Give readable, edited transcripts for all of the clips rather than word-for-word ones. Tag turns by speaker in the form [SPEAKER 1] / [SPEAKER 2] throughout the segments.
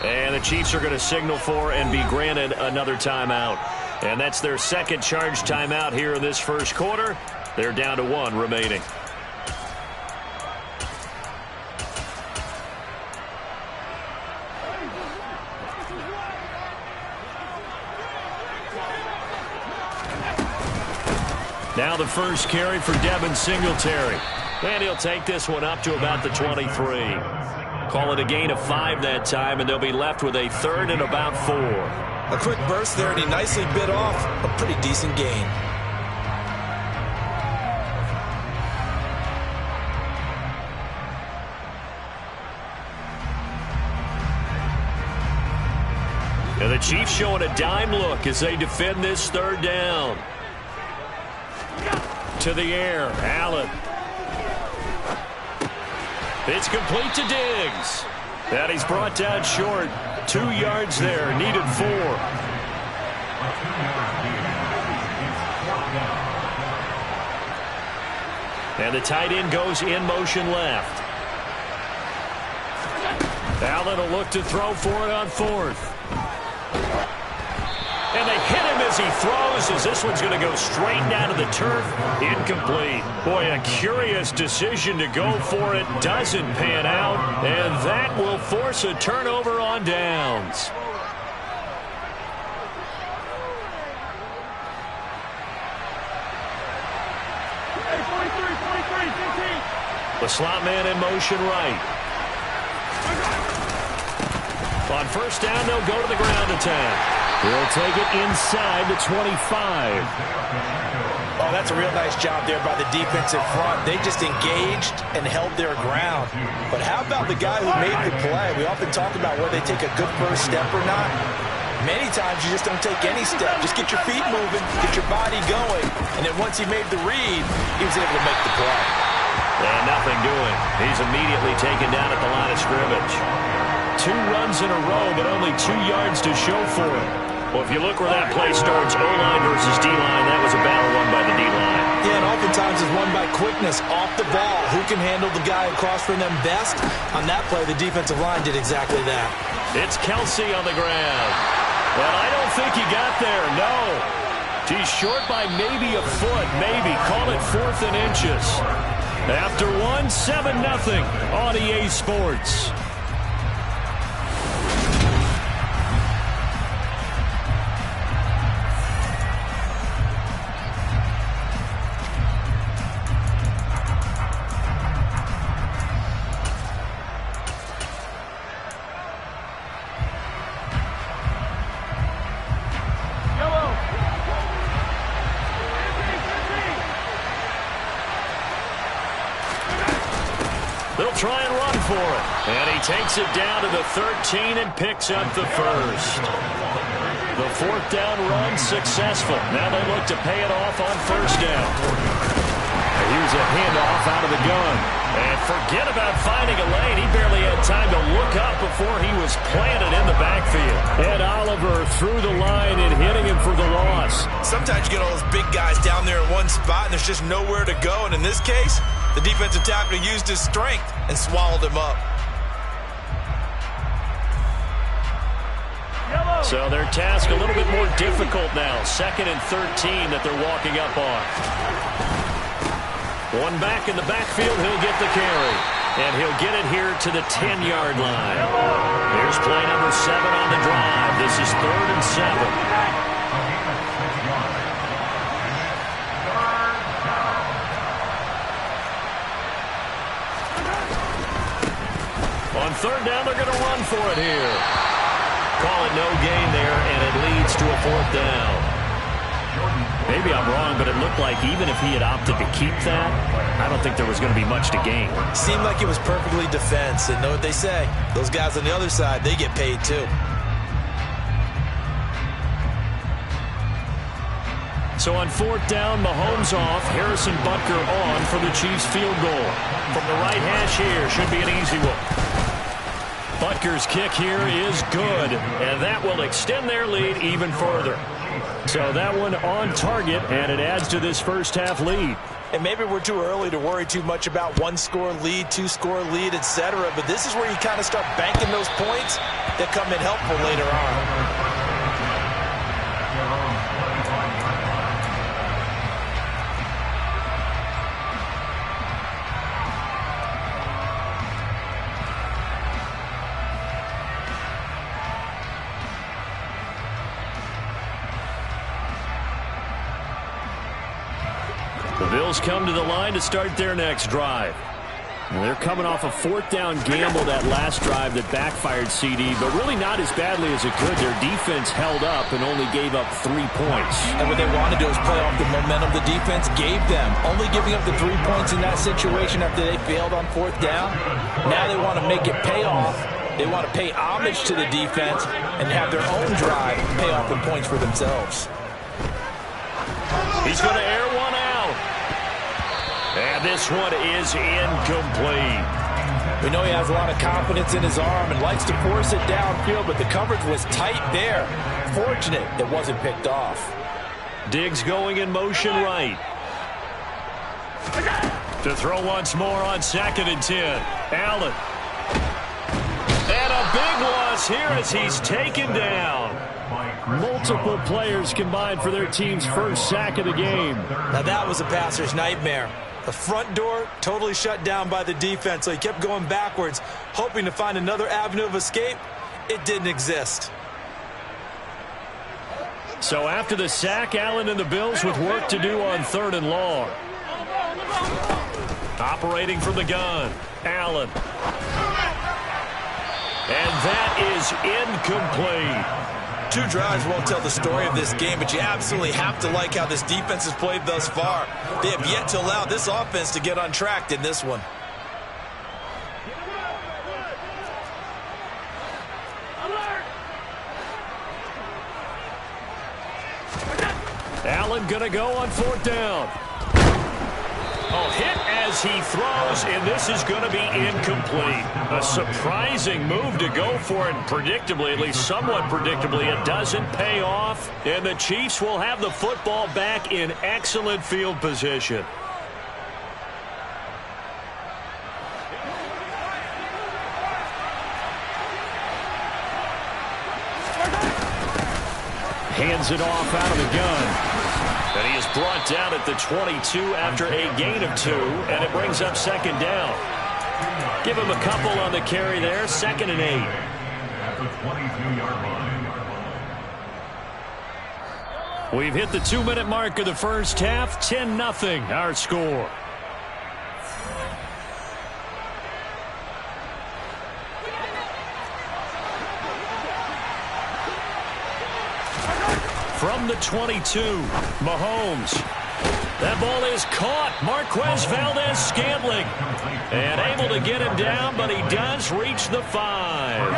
[SPEAKER 1] And the Chiefs are going to signal for and be granted another timeout. And that's their second charge timeout here in this first quarter. They're down to 1 remaining. Now the first carry for Devin Singletary. And he'll take this one up to about the 23. Call it a gain of 5 that time, and they'll be left with a 3rd and about 4.
[SPEAKER 2] A quick burst there, and he nicely bit off a pretty decent gain.
[SPEAKER 1] And the Chiefs showing a dime look as they defend this 3rd down. To the air, Allen. It's complete to Diggs. And he's brought down short. 2 yards there, needed 4. And the tight end goes in motion left. Allen will look to throw for it on 4th. And they hit him as he throws, as this one's going to go straight down to the turf. Incomplete. Boy, a curious decision to go for it. Doesn't pan out. And that will force a turnover on downs. The slot man in motion right. On first down, they'll go to the ground attack. He'll take it inside the 25.
[SPEAKER 2] Oh, that's a real nice job there by the defensive front. They just engaged and held their ground. But how about the guy who made the play? We often talk about whether they take a good first step or not. Many times you just don't take any step. Just get your feet moving, get your body going. And then once he made the read, he was able to make the play.
[SPEAKER 1] And nothing doing. He's immediately taken down at the line of scrimmage. 2 runs in a row, but only 2 yards to show for it. Well, if you look where that play starts, O-line versus D-line, that was a battle won by the D-line.
[SPEAKER 2] Yeah, and oftentimes it's won by quickness, off the ball. Who can handle the guy across from them best? On that play, the defensive line did exactly that.
[SPEAKER 1] It's Kelsey on the ground. Well, I don't think he got there, no. He's short by maybe a foot, maybe. Call it 4th and inches. After 1, 7-0 on EA Sports. They'll try and run for it. And he takes it down to the 13 and picks up the first. The 4th down run successful. Now they look to pay it off on first down. Here's a handoff out of the gun. And forget about finding a lane. He barely had time to look up before he was planted in the backfield. Ed Oliver through the line and hitting him for the loss.
[SPEAKER 2] Sometimes you get all those big guys down there in one spot, and there's just nowhere to go. And in this case, the defensive tackle used his strength and swallowed him up.
[SPEAKER 1] So their task a little bit more difficult now. 2nd and 13 that they're walking up on. One back in the backfield, he'll get the carry. And he'll get it here to the 10-yard line. Here's play number 7 on the drive. This is 3rd and 7. On 3rd down, they're going to run for it here. Call it no gain there, and it leads to a 4th down. Maybe I'm wrong, but it looked like even if he had opted to keep that, I don't think there was going to be much to gain.
[SPEAKER 2] Seemed like it was perfectly defense, and know what they say. Those guys on the other side, they get paid too.
[SPEAKER 1] So on 4th down, Mahomes off, Harrison Butker on for the Chiefs field goal. From the right hash here, should be an easy one. Butker's kick here is good, and that will extend their lead even further. So that one on target, and it adds to this first-half lead.
[SPEAKER 2] And maybe we're too early to worry too much about one-score lead, two-score lead, etc. But this is where you kind of start banking those points that come in helpful later on.
[SPEAKER 1] The Bills come to the line to start their next drive. And they're coming off a fourth down gamble that last drive that backfired CD, but really not as badly as it could. Their defense held up and only gave up 3 points.
[SPEAKER 2] And what they wanted to do is play off the momentum the defense gave them. Only giving up the 3 points in that situation after they failed on fourth down. Now they want to make it pay off. They want to pay homage to the defense and have their own drive pay off in points for themselves.
[SPEAKER 1] He's going to air one out. And this one is incomplete.
[SPEAKER 2] We know he has a lot of confidence in his arm and likes to force it downfield, but the coverage was tight there. Fortunate it wasn't picked off.
[SPEAKER 1] Diggs going in motion right. To throw once more on 2nd and 10. Allen. And a big loss here as he's taken down. Multiple players combined for their team's first sack of the game.
[SPEAKER 2] Now that was a passer's nightmare. The front door totally shut down by the defense, so he kept going backwards, hoping to find another avenue of escape. It didn't exist.
[SPEAKER 1] So after the sack, Allen and the Bills with work to do on 3rd and long. Operating from the gun, Allen. And that is incomplete.
[SPEAKER 2] 2 drives won't tell the story of this game, but you absolutely have to like how this defense has played thus far. They have yet to allow this offense to get untracked in this one.
[SPEAKER 1] Allen gonna go on 4th down. Oh, hit as he throws, and this is going to be incomplete. A surprising move to go for it, and predictably, at least somewhat predictably, it doesn't pay off, and the Chiefs will have the football back in excellent field position. Hands it off out of the gun. And he is brought down at the 22 after a gain of 2, and it brings up 2nd down. Give him a couple on the carry there, 2nd and 8. At the 22-yard line. We've hit the 2-minute mark of the first half, 10-0 our score. From the 22, Mahomes. That ball is caught. Marquez Valdez-Scantling. And able to get him down, but he does reach the 5.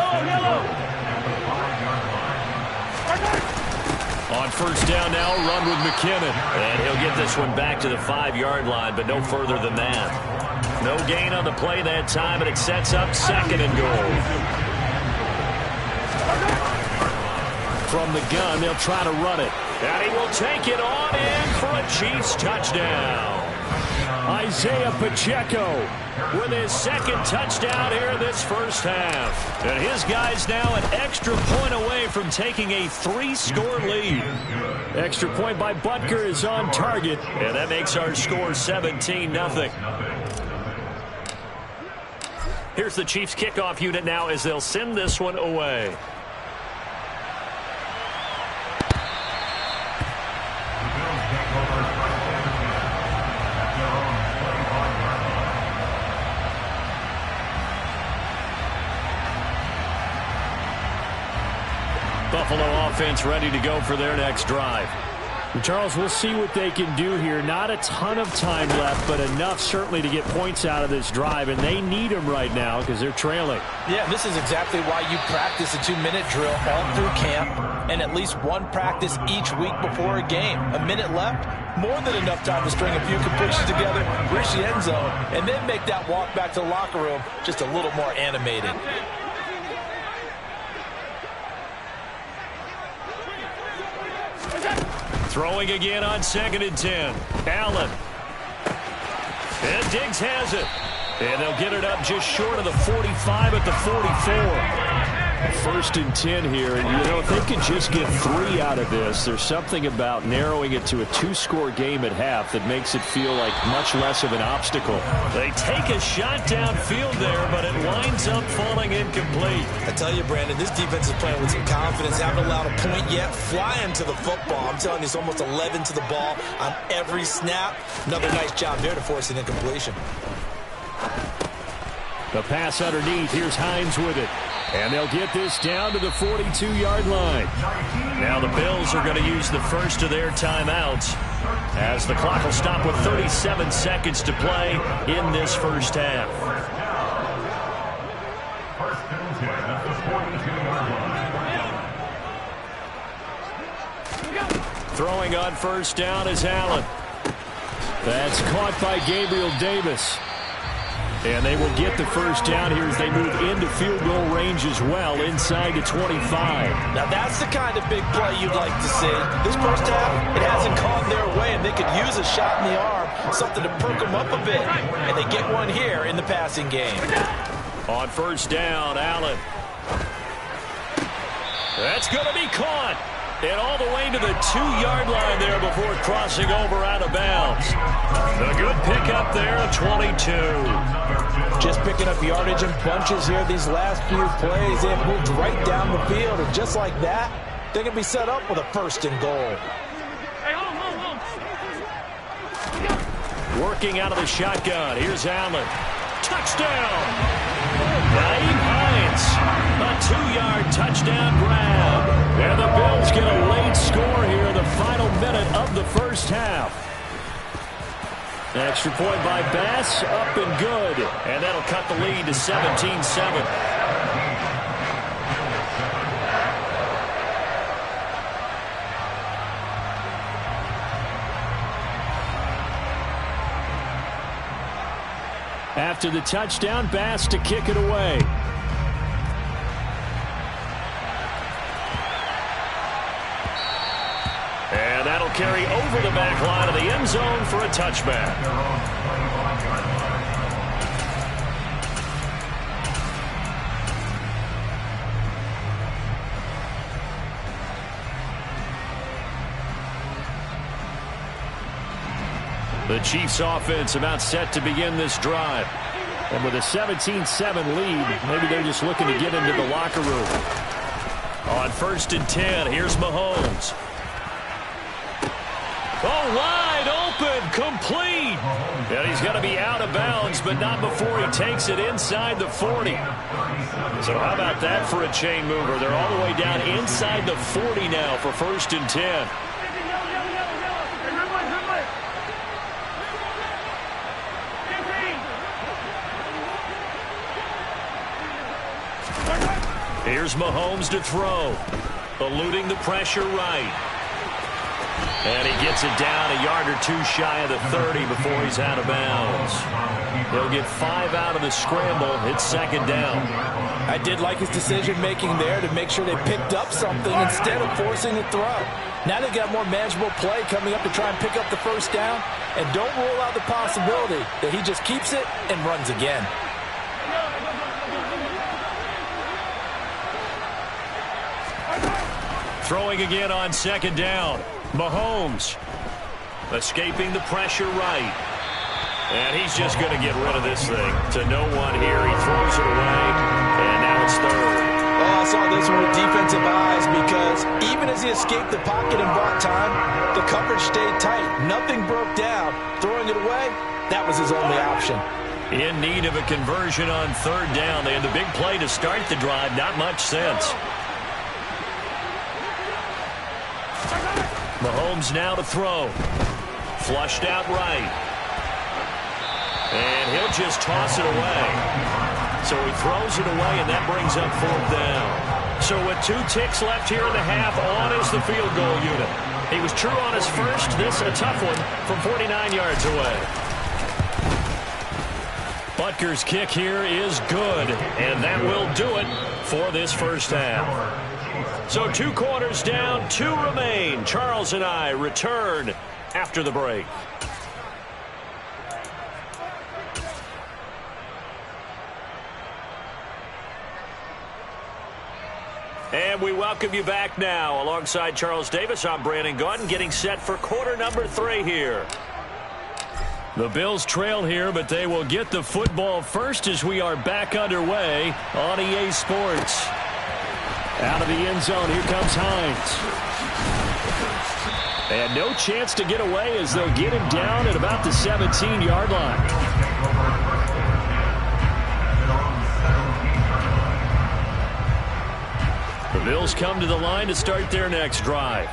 [SPEAKER 1] On 1st down now, run with McKinnon. And he'll get this one back to the 5-yard line, but no further than that. No gain on the play that time, and it sets up 2nd and goal. From the gun, they'll try to run it. And he will take it on in for a Chiefs touchdown. Isaiah Pacheco with his 2nd touchdown here in this first half. And his guy's now an extra point away from taking a 3-score lead. Extra point by Butker is on target, and that makes our score 17-0. Here's the Chiefs kickoff unit now as they'll send this one away. Buffalo offense ready to go for their next drive. And Charles, we'll see what they can do here. Not a ton of time left, but enough certainly to get points out of this drive, and they need them right now because they're trailing.
[SPEAKER 2] Yeah, this is exactly why you practice a 2-minute drill all through camp and at least one practice each week before a game. A minute left, more than enough time to string a few completions together, reach the end zone, and then make that walk back to the locker room just a little more animated.
[SPEAKER 1] Throwing again on 2nd and 10. Allen. And Diggs has it. And they'll get it up just short of the 45 at the 44. 1st and 10 here, and you know, if they could just get 3 out of this, there's something about narrowing it to a 2-score game at half that makes it feel like much less of an obstacle. They take a shot downfield there, but it winds up falling incomplete.
[SPEAKER 2] I tell you, Brandon, this defense is playing with some confidence. Haven't allowed a point yet. Flying to the football. I'm telling you, it's almost 11 to the ball on every snap. Another nice job there to force an incompletion.
[SPEAKER 1] The pass underneath. Here's Hines with it. And they'll get this down to the 42-yard line. Now the Bills are going to use the first of their timeouts as the clock will stop with 37 seconds to play in this first half. Throwing on 1st down is Allen. That's caught by Gabriel Davis. And they will get the first down here as they move into field goal range as well, inside the 25.
[SPEAKER 2] Now that's the kind of big play you'd like to see. This first half, it hasn't gone their way, and they could use a shot in the arm, something to perk them up a bit. And they get one here in the passing game.
[SPEAKER 1] On 1st down, Allen. That's going to be caught. And all the way to the 2-yard line there before crossing over out of bounds. A good pickup there, 22.
[SPEAKER 2] Just picking up yardage and bunches here these last few plays. They've moved right down the field, and just like that, they can be set up with a 1st and goal.
[SPEAKER 1] Working out of the shotgun. Here's Allen. Touchdown! Nyheim Hines. A 2-yard touchdown grab. And the Bills get a late score here in the final minute of the first half. Extra point by Bass, up and good. And that'll cut the lead to 17-7. After the touchdown, Bass to kick it away. And that'll carry over the back line of the end zone for a touchback. The Chiefs offense about set to begin this drive. And with a 17-7 lead, maybe they're just looking to get into the locker room. On 1st and 10, here's Mahomes. Oh, wide open, complete. And he's going to be out of bounds, but not before he takes it inside the 40. So how about that for a chain mover? They're all the way down inside the 40 now for 1st and 10. Here's Mahomes to throw. Eluding the pressure right. And he gets it down a yard or 2 shy of the 30 before he's out of bounds. He'll get 5 out of the scramble. It's 2nd down.
[SPEAKER 2] I did like his decision-making there to make sure they picked up something instead of forcing the throw. Now they got more manageable play coming up to try and pick up the 1st down. And don't rule out the possibility that he just keeps it and runs again.
[SPEAKER 1] Throwing again on 2nd down. Mahomes escaping the pressure right. And he's just going to get rid of this thing to no one here. He throws it away, and now it's 3rd.
[SPEAKER 2] Oh, I saw this one with defensive eyes because even as he escaped the pocket and bought time, the coverage stayed tight. Nothing broke down. Throwing it away, that was his only option.
[SPEAKER 1] In need of a conversion on 3rd down. They had the big play to start the drive. Not much sense. Mahomes now to throw. Flushed out right. And he'll just toss it away. So he throws it away, and that brings up 4th down. So with 2 ticks left here in the half, on is the field goal unit. He was true on his first. This a tough one from 49 yards away. Butker's kick here is good, and that will do it for this first half. So 2 quarters down, 2 remain. Charles and I return after the break. And we welcome you back now. Alongside Charles Davis, I'm Brandon Gaudin, getting set for quarter number 3 here. The Bills trail here, but they will get the football first as we are back underway on EA Sports. Out of the end zone, here comes Hines. And no chance to get away as they'll get him down at about the 17-yard line. The Bills come to the line to start their next drive.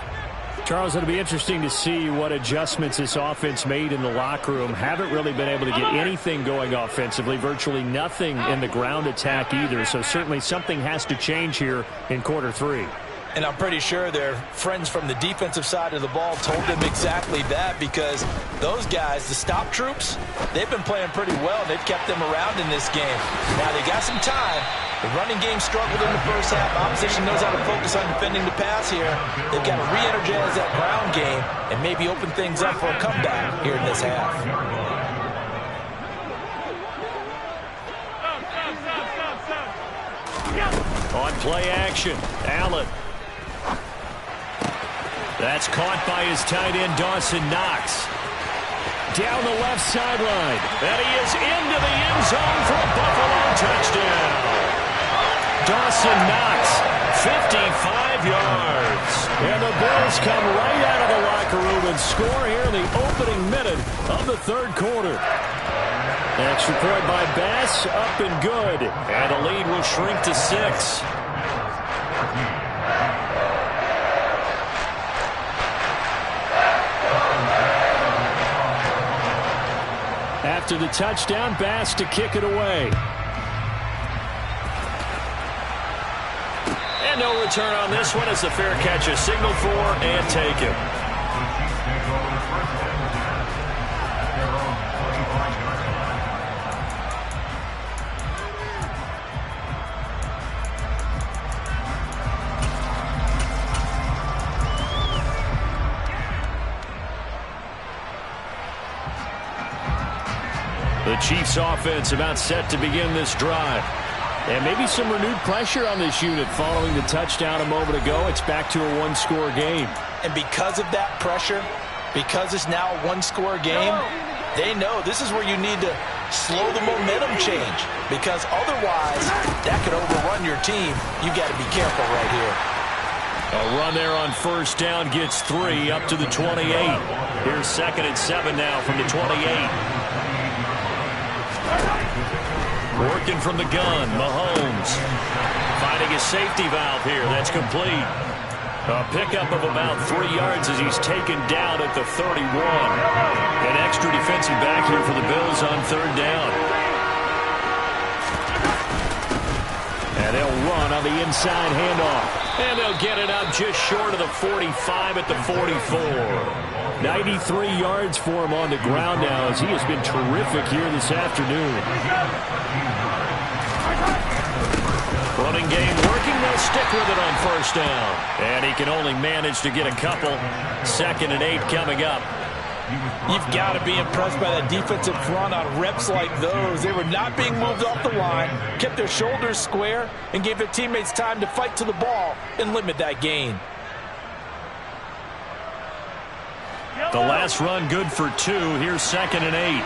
[SPEAKER 1] Charles, it'll be interesting to see what adjustments this offense made in the locker room. Haven't really been able to get anything going offensively, virtually nothing in the ground attack either. So certainly something has to change here in quarter 3.
[SPEAKER 2] And I'm pretty sure their friends from the defensive side of the ball told them exactly that, because those guys, the stop troops, they've been playing pretty well. They've kept them around in this game. Now they got some time. The running game struggled in the first half. Opposition knows how to focus on defending the pass here. They've got to re-energize that ground game and maybe open things up for a comeback here in this half.
[SPEAKER 1] On play action, Allen. That's caught by his tight end, Dawson Knox. Down the left sideline. And he is into the end zone for a Buffalo touchdown. Dawson Knox, 55 yards. And the Bills come right out of the locker room and score here in the opening minute of the 3rd quarter. Extra point by Bass, up and good. And the lead will shrink to 6. After the touchdown, Bass to kick it away. And no return on this one as the fair catch is signaled for and taken. The Chiefs offense about set to begin this drive. And maybe some renewed pressure on this unit following the touchdown a moment ago. It's back to a 1-score game.
[SPEAKER 2] And because of that pressure, because it's now a 1-score game, they know this is where you need to slow the momentum change, because otherwise that could overrun your team. You got to be careful right here.
[SPEAKER 1] A run there on first down gets 3 up to the 28. Here's 2nd and 7 now from the 28. Working from the gun, Mahomes. Finding his safety valve here. That's complete. A pickup of about 3 yards as he's taken down at the 31. An extra defensive back here for the Bills on 3rd down. And they'll run on the inside handoff. And they'll get it up just short of the 45 at the 44. 93 yards for him on the ground now as he has been terrific here this afternoon. Running game working. They'll stick with it on first down. And he can only manage to get a couple. 2nd and 8 coming up.
[SPEAKER 2] You've got to be impressed by that defensive front on reps like those. They were not being moved off the line, kept their shoulders square, and gave their teammates time to fight to the ball and limit that gain.
[SPEAKER 1] The last run good for 2. Here's 2nd and 8.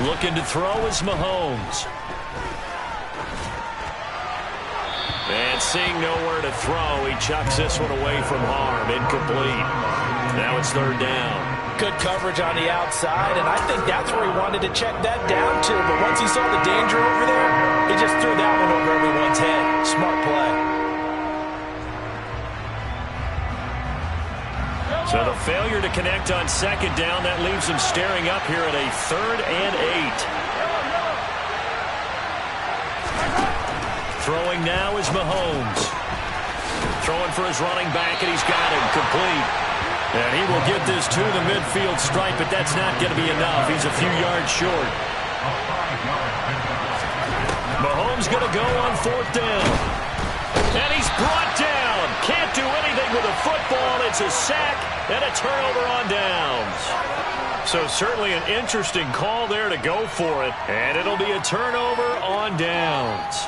[SPEAKER 1] Looking to throw is Mahomes. And seeing nowhere to throw, he chucks this one away from harm. Incomplete. Now it's 3rd down.
[SPEAKER 2] Good coverage on the outside, and I think that's where he wanted to check that down to. But once he saw the danger over there, he just threw that one over everyone's head. Smart play.
[SPEAKER 1] So the failure to connect on 2nd down, that leaves him staring up here at a 3rd and 8. Throwing now is Mahomes. Throwing for his running back, and he's got him complete. And he will get this to the midfield stripe, but that's not going to be enough. He's a few yards short. Mahomes going to go on 4th down. And he's brought down. Can't do anything with a football. It's a sack and a turnover on downs. So certainly an interesting call there to go for it. And it'll be a turnover on downs.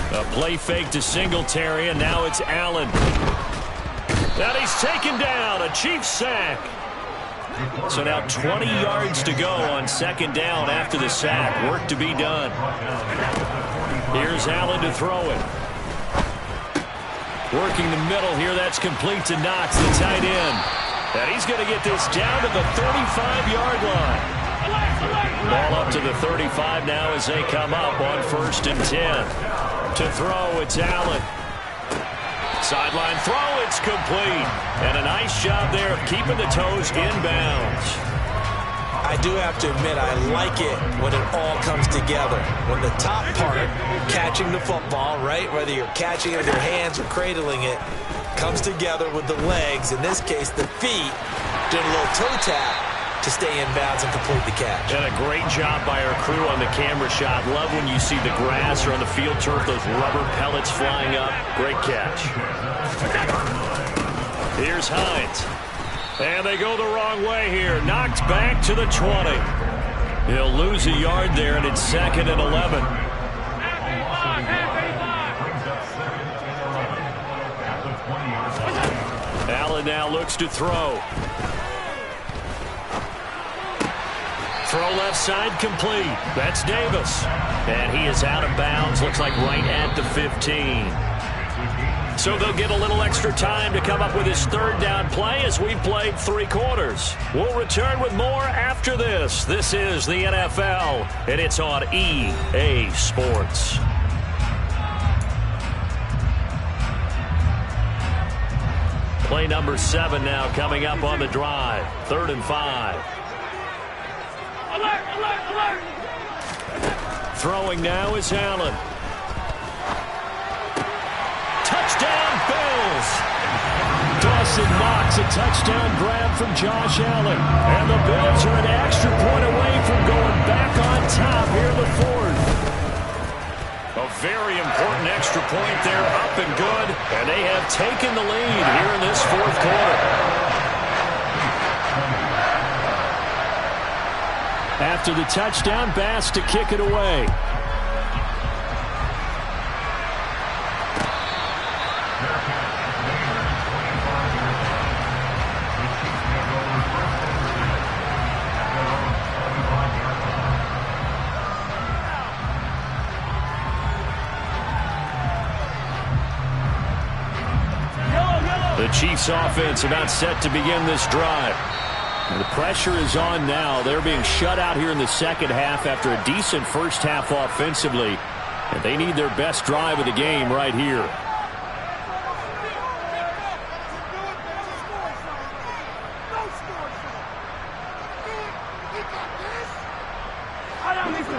[SPEAKER 1] A play fake to Singletary, and now it's Allen. And he's taken down, a Chiefs sack. So now 20 yards to go on 2nd down after the sack. Work to be done. Here's Allen to throw it. Working the middle here, that's complete to Knox, the tight end. And he's going to get this down to the 35-yard line. Ball up to the 35 now as they come up on 1st and 10. To throw, it's Allen. Sideline throw, it's complete. And a nice job there of keeping the toes inbounds.
[SPEAKER 2] I do have to admit, I like it when it all comes together. When the top part, catching the football, right, whether you're catching it with your hands or cradling it, comes together with the legs, in this case the feet, doing a little toe tap to stay in bounds and complete the catch. And a great job by our crew on the camera shot. Love when you see the grass or on the field turf, those rubber pellets flying up. Great catch. Here's Hines. And they go the wrong way here. Knocked back to the 20. He'll lose a yard there, and it's 2nd and 11. Allen now looks to throw. Throw left side complete. That's Davis. And he is out of bounds. Looks like right at the 15. So they'll get a little extra time to come up with his 3rd down play as we've played 3 quarters. We'll return with more after this. This is the NFL, and it's on EA Sports. Play number 7 now coming up on the drive. 3rd and 5.
[SPEAKER 3] Alert, alert, alert.
[SPEAKER 1] Throwing now is Allen. Touchdown, Bills. Dawson Knox, a touchdown grab from Josh Allen. And the Bills are an extra point away from going back on top here in the 4th. A very important extra point there, up and good. And they have taken the lead here in this 4th quarter. After the touchdown, Bass to kick it away. The Chiefs offense about set to begin this drive. The pressure is on now. They're being shut out here in the 2nd half after a decent 1st half offensively. And they need their best drive of the game right here.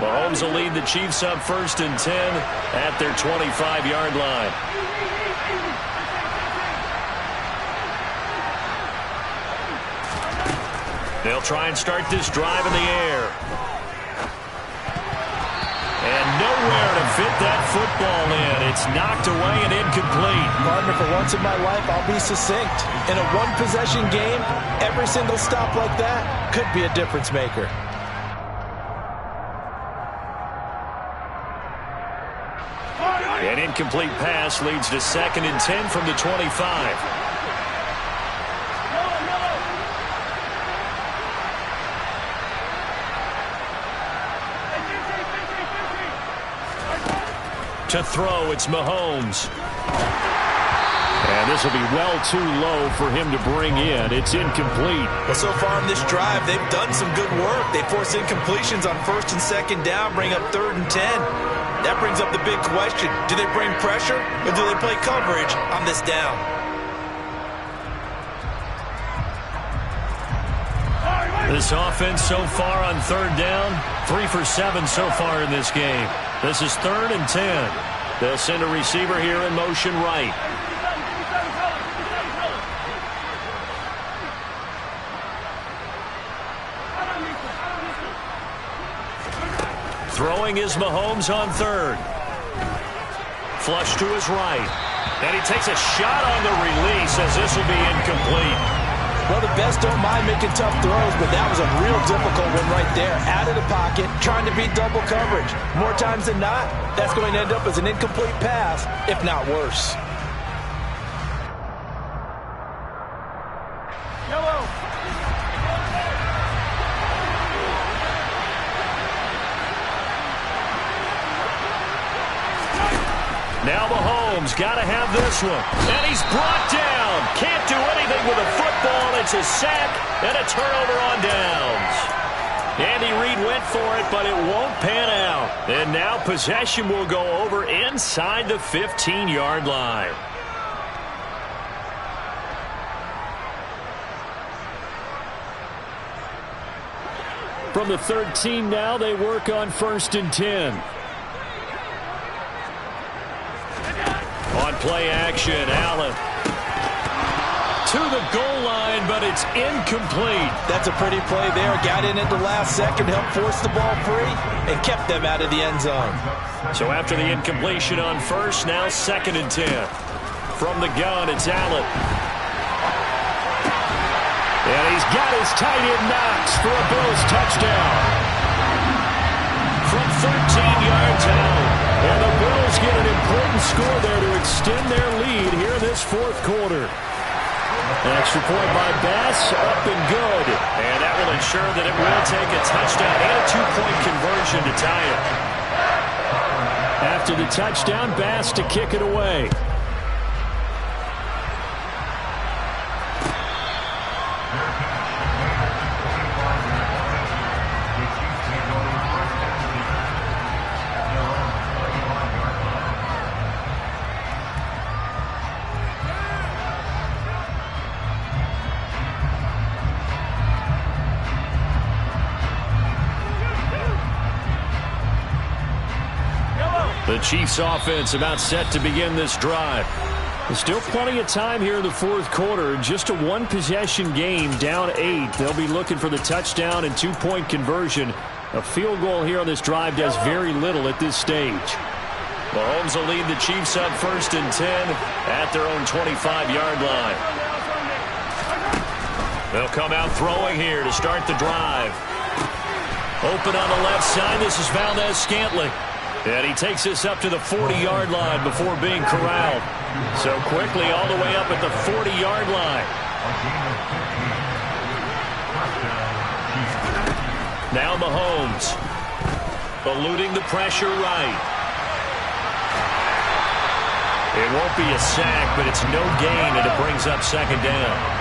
[SPEAKER 1] Mahomes will lead the Chiefs up 1st and 10 at their 25-yard line. They'll try and start this drive in the air. And nowhere to fit that football in. It's knocked away and incomplete.
[SPEAKER 2] Partner, for once in my life, I'll be succinct. In a one-possession game, every single stop like that could be a difference maker.
[SPEAKER 1] An incomplete pass leads to 2nd and 10 from the 25. To throw, it's Mahomes. And this will be well too low for him to bring in. It's incomplete.
[SPEAKER 2] Well, so far in this drive, they've done some good work. They force incompletions on 1st and 2nd down, bring up 3rd and 10. That brings up the big question. Do they bring pressure or do they play coverage on this down?
[SPEAKER 1] This offense so far on third down, 3 for 7 so far in this game. This is 3rd and 10. They'll send a receiver here in motion right. Throwing is Mahomes on 3rd. Flush to his right. And he takes a shot on the release as this will be incomplete.
[SPEAKER 2] Well, the best don't mind making tough throws, but that was a real difficult one right there. Out of the pocket, trying to beat double coverage. More times than not, that's going to end up as an incomplete pass, if not worse.
[SPEAKER 1] Now Mahomes got to have this one. And he's brought down. Can't do anything with a football. It's a sack and a turnover on downs. Andy Reid went for it, but it won't pan out. And now possession will go over inside the 15-yard line. From the 13 now, they work on 1st and 10. On play action, Allen to the goal line, but it's incomplete.
[SPEAKER 2] That's a pretty play there. Got in at the last second, helped force the ball free, and kept them out of the end zone.
[SPEAKER 1] So after the incompletion on 1st, now 2nd and 10. From the gun, it's Allen. And he's got his tight end Knox for a Bills touchdown. From 13 yards out. And the Bills get an important score there to extend their lead here in this 4th quarter. An extra point by Bass, up and good. And that will ensure that it will take a touchdown and a 2-point conversion to tie it. After the touchdown, Bass to kick it away. The Chiefs offense about set to begin this drive. There's still plenty of time here in the 4th quarter. Just a 1-possession game, down 8. They'll be looking for the touchdown and 2-point conversion. A field goal here on this drive does very little at this stage. Mahomes will lead the Chiefs up 1st and 10 at their own 25-yard line. They'll come out throwing here to start the drive. Open on the left side. This is Valdez-Scantling. And he takes this up to the 40-yard line before being corralled. So quickly all the way up at the 40-yard line. Now Mahomes eluding the pressure right. It won't be a sack, but it's no gain, and it brings up 2nd down.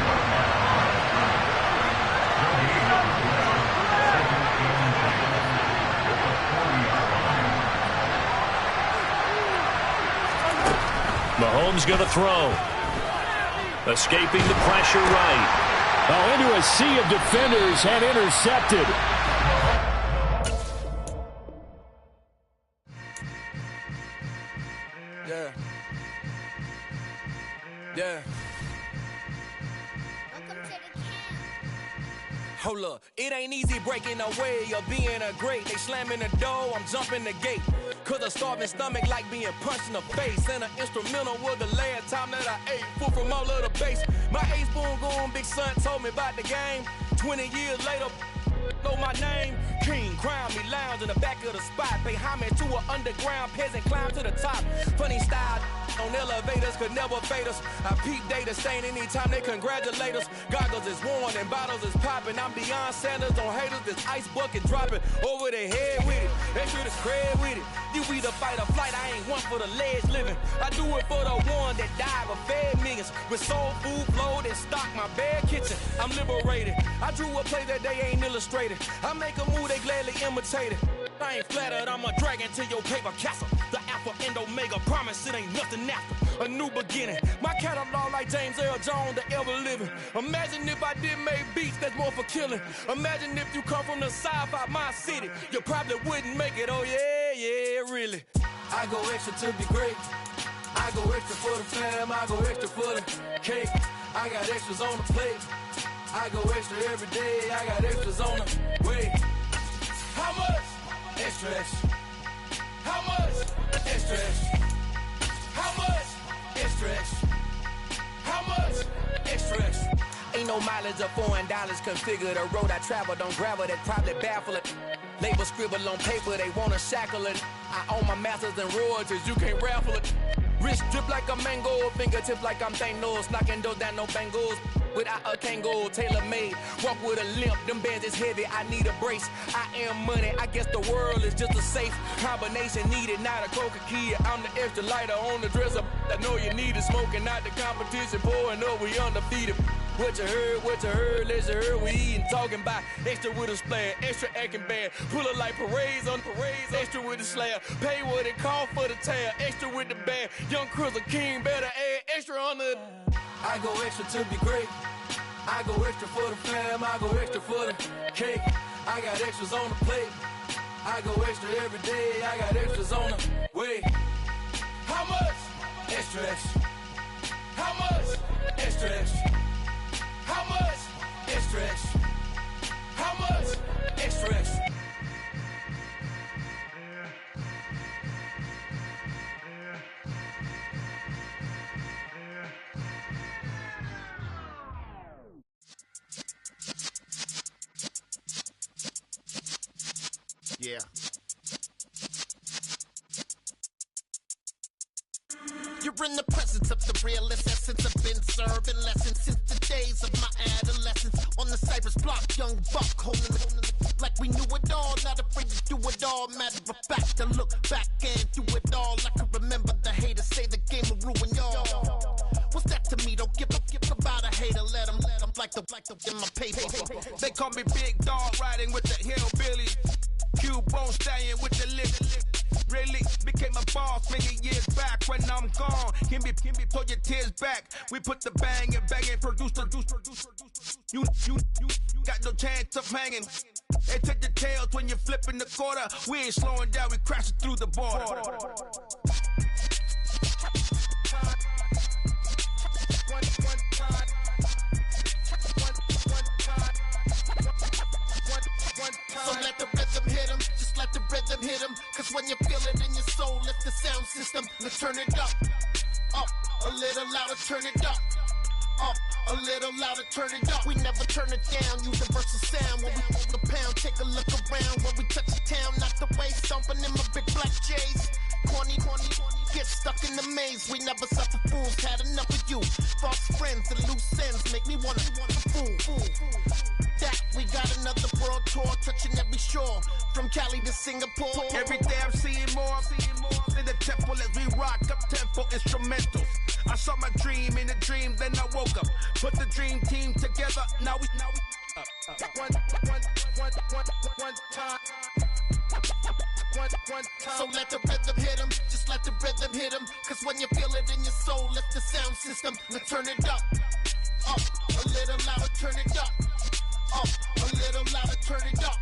[SPEAKER 1] Mahomes going to throw. Escaping the pressure right. Oh, into a sea of defenders and intercepted.
[SPEAKER 4] Yeah. Yeah. Hold up, it ain't easy breaking away or being a great. They slamming the door, I'm jumping the gate. Cause a starving stomach like being punched in the face. And an instrumental was the last time that I ate. Food from all of the base. My A-spoon going, big son told me about the game. 20 years later, know my name. King, crown me, lounge in the back of the spot. Pay homage to an underground peasant, climb to the top. Funny style on elevators could never fade us. I peep data stain anytime they congratulate us. Goggles is worn and bottles is popping. I'm Deion Sanders on haters, this ice bucket dropping over their head with it. They should have cred with it. You either fight or flight, I ain't one for the ledge living. I do it for the one that died but fed millions. With soul food flowed and stocked my bare kitchen. I'm liberated. I drew a play that they ain't illustrated. I make a move, they gladly imitate it. I ain't flattered, I'm a dragon to your paper castle. The alpha and omega, promise it ain't nothing after. a new beginning. My catalog like James Earl Jones, the ever living. Imagine if I did make beats that's more for killing. Imagine if you come from the south out my city, you probably wouldn't make it. Oh yeah, really. I go extra to be great. I go extra for the fam, I go extra for the cake. I got extras on the plate. I go extra every day, I got extras on the way. How much? Extra, extra. How much? Extra, extra. How much? Extra, extra. How much? Extra, extra. Ain't no mileage of $4 configure the road I travel. Don't gravel, that probably baffle it. Label scribble on paper, they wanna shackle it. I own my masters and royalties, you can't raffle it. Wrist drip like a mango, fingertips like I'm Thanos. Knocking those down, no bangles. Without a Kango, tailor-made. Walk with a limp, them bands is heavy, I need a brace. I am money, I guess the world is just a safe combination needed, not a coca-key. I'm the extra lighter on the dresser. I know you need it, smoking out the competition, pouring up, we undefeated. What you heard, let's hear we eatin', talking about extra with a splash, extra acting bad, pull it like parades on parades, extra with the slab, pay what it cost for the tab, extra with the bag, young Crystal King better add extra on the. I go extra to be great, I go extra for the fam, I go extra for the cake, I got extras on the plate, I go extra every day, I got extras on the way. How much? Extra, extra. How much? Extra, extra. How much? Extra, extra. How much? Extra, extra.
[SPEAKER 5] Yeah. You're in the presence of the realest essence. I've been serving lessons since the days of my adolescence. On the Cypress block, young buck holding it like we knew it all. Not afraid to do it all. Matter of fact, to look back and do it all. I can remember the haters say the game will ruin y'all. What's that to me? Don't give about a hater. Let them like the in my paper.
[SPEAKER 6] They call me Big Dog, riding with the hillbilly. Cubone stallion with the lip. Really became a boss many years back. When I'm gone, can be pull your tears back. We put the bang and produce. You got no chance of hanging. They take the tails when you're flipping the quarter. We ain't slowing down, we crashing through the border.
[SPEAKER 5] So let the rhythm hit him, just let the rhythm hit him. Cause when you feel it in your soul, lift the sound system. Let's turn it up, a little louder, turn it up, a little louder, turn it up. We never turn it down, universal sound. When we hold the pound, take a look around. When we touch the town, not the way, stomping in my big black J's. Corny, get stuck in the maze. We never suffer fools, had enough of you. False friends and loose ends make me wanna fool. That we got another world tour, touching every shore, from Cali to Singapore.
[SPEAKER 6] Every day I'm seeing more in the temple as we rock up tempo instrumentals. I saw my dream in a dream, then I woke up. Put the dream team together, now we one time.
[SPEAKER 5] So let the rhythm hit him, just let the rhythm hit him. Cause when you feel it in your soul, lift the sound system. Let's turn it up, a little louder, turn it up, a little louder, turn it up.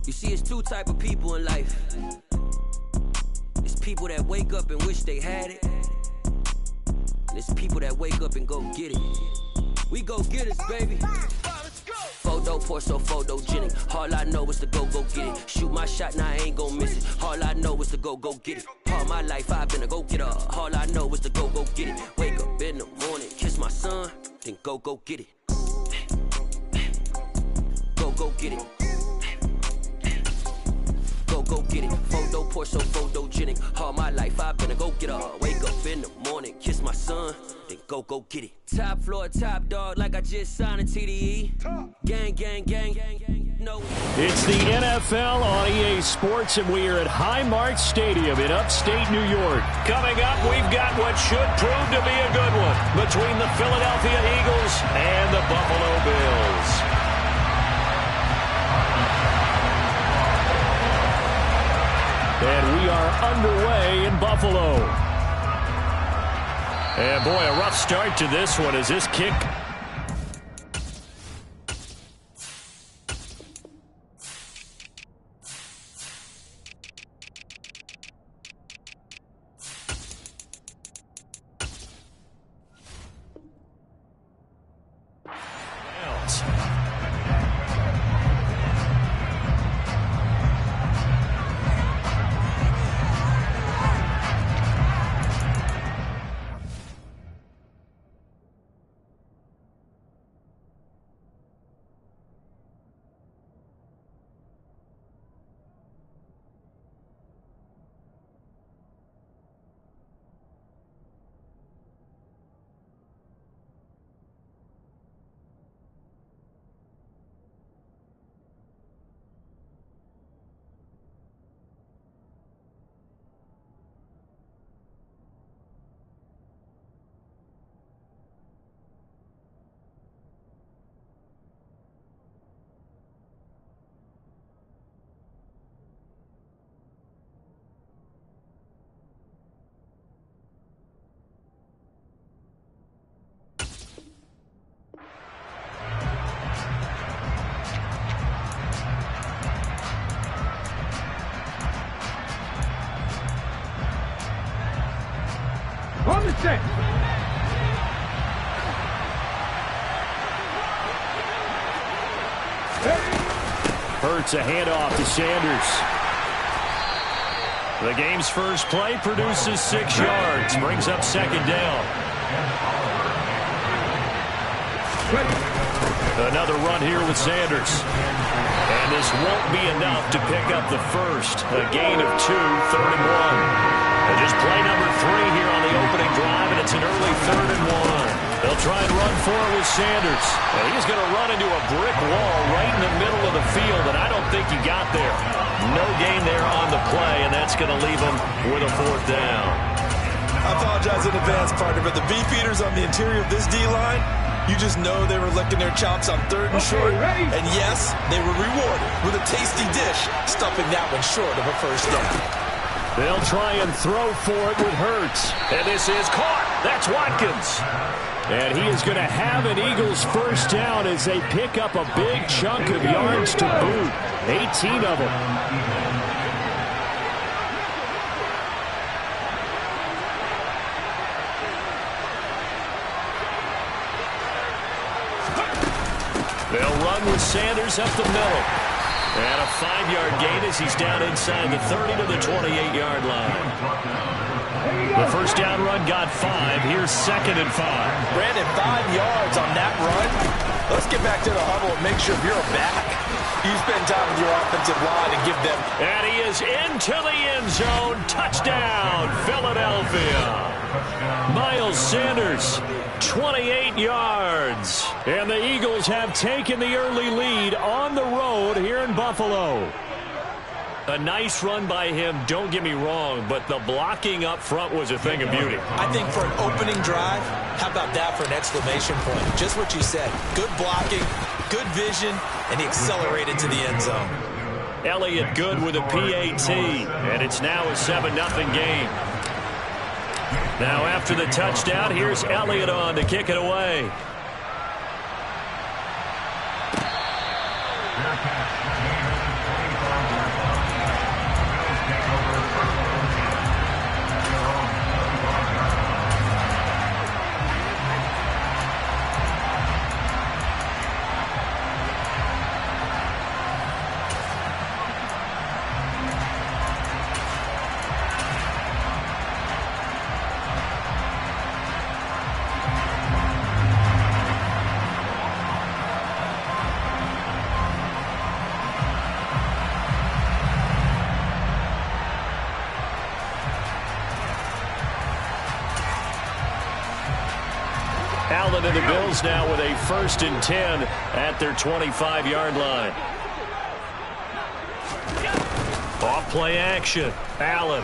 [SPEAKER 7] You see, it's two type of people in life. It's people that wake up and wish they had it, and it's people that wake up and go get it. We go get it, baby. Photo poor, so photogenic. All I know is to go get it. Shoot my shot, now I ain't gon' miss it. All I know is to go get it. All my life I've been a go-getter. All I know is to go get it. Wake up in the morning, kiss my son, then go get it. Go get it. Go get it. Photo poor, so photogenic. All my life I've been a go-getter. Wake up in the morning, kiss my son, then Go get it. Top floor, top dog, like I just signed a TDE. Gang, gang, gang, gang, gang. No.
[SPEAKER 1] It's the NFL on EA Sports, and we are at Highmark Stadium in upstate New York. Coming up, we've got what should prove to be a good one between the Philadelphia Eagles and the Buffalo Bills. And we are underway in Buffalo. And boy, a rough start to this one as this kick.
[SPEAKER 3] On the set.
[SPEAKER 1] Hurts a handoff to Sanders. The game's first play produces 6 yards. Brings up second down. Another run here with Sanders. And this won't be enough to pick up the first. A gain of 2, 3rd and 1. And just play number 3 here on the opening drive, and it's an early 3rd and 1. They'll try and run for it with Sanders. And he's going to run into a brick wall right in the middle of the field, and I don't think he got there. No gain there on the play, and that's going to leave him with a 4th down.
[SPEAKER 2] I apologize in advance, partner, but the beefeaters on the interior of this D-line, you just know they were licking their chops on 3rd and short. And yes, they were rewarded with a tasty dish, stuffing that one short of a 1st down.
[SPEAKER 1] They'll try and throw for it with Hurts. And this is caught. That's Watkins. And he is going to have an Eagles 1st down as they pick up a big chunk of yards to boot. 18 of them. They'll run with Sanders up the middle. And a 5-yard gain as he's down inside the 30 to the 28-yard line. The 1st down run got 5. Here's 2nd and 5.
[SPEAKER 2] Brandon, 5 yards on that run. Let's get back to the huddle and make sure if you're a back, you spend time with your offensive line and give them.
[SPEAKER 1] And he is into the end zone. Touchdown, Philadelphia. Miles Sanders, 28 yards. And the Eagles have taken the early lead on the road here in Buffalo. A nice run by him, don't get me wrong, but the blocking up front was a thing of beauty.
[SPEAKER 2] I think for an opening drive, how about that for an exclamation point? Just what you said. Good blocking, good vision, and he accelerated to the end zone.
[SPEAKER 1] Elliott good with a PAT, and it's now a 7-0 game. Now after the touchdown, here's Elliott on to kick it away. Allen and the Bills now with a 1st and 10 at their 25-yard line. Off play action. Allen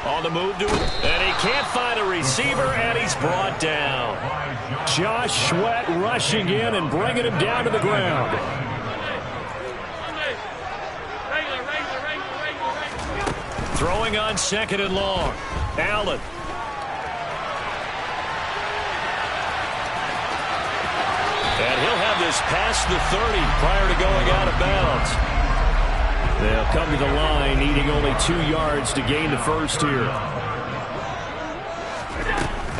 [SPEAKER 1] on the move to it, and he can't find a receiver, and he's brought down. Josh Sweat rushing in and bringing him down to the ground. Throwing on 2nd and long. Allen. And he'll have this past the 30 prior to going out of bounds. They'll come to the line, needing only 2 yards to gain the first here.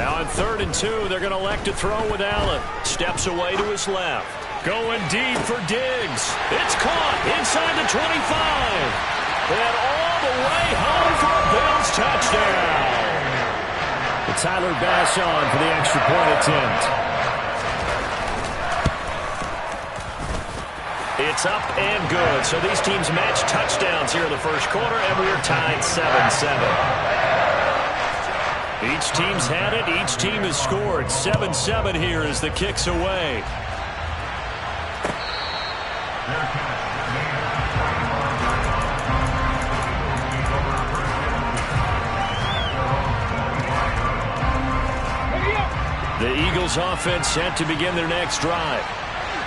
[SPEAKER 1] Now on 3rd and 2, they're going to elect to throw with Allen. Steps away to his left. Going deep for Diggs. It's caught inside the 25. And all the way home for a Bills touchdown. Tyler Bass on for the extra point attempt. It's up and good. So these teams match touchdowns here in the first quarter, and we're tied 7-7. Each team's had it. Each team has scored. 7-7 here as the kick's away. The Eagles offense set to begin their next drive.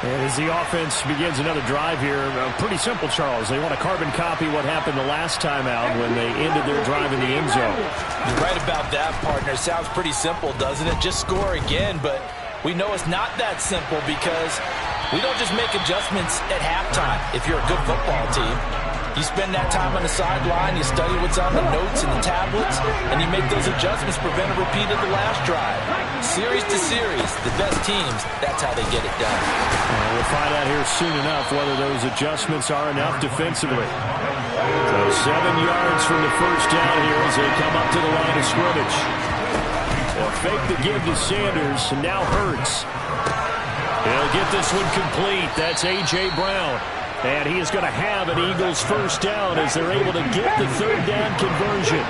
[SPEAKER 1] And as the offense begins another drive here, pretty simple, Charles. They want to carbon copy what happened the last time out when they ended their drive in the end zone.
[SPEAKER 2] You're right about that, partner. Sounds pretty simple, doesn't it? Just score again, but we know it's not that simple because we don't just make adjustments at halftime if you're a good football team. You spend that time on the sideline, you study what's on the notes and the tablets, and you make those adjustments, prevent a repeat of the last drive. Series to series, the best teams, that's how they get it done.
[SPEAKER 1] We'll find out here soon enough whether those adjustments are enough defensively. So 7 yards from the first down here as they come up to the line of scrimmage. They'll fake the give to Sanders, and now Hurts. He'll get this one complete. That's A.J. Brown. And he is going to have an Eagles first down as they're able to get the 3rd down conversion.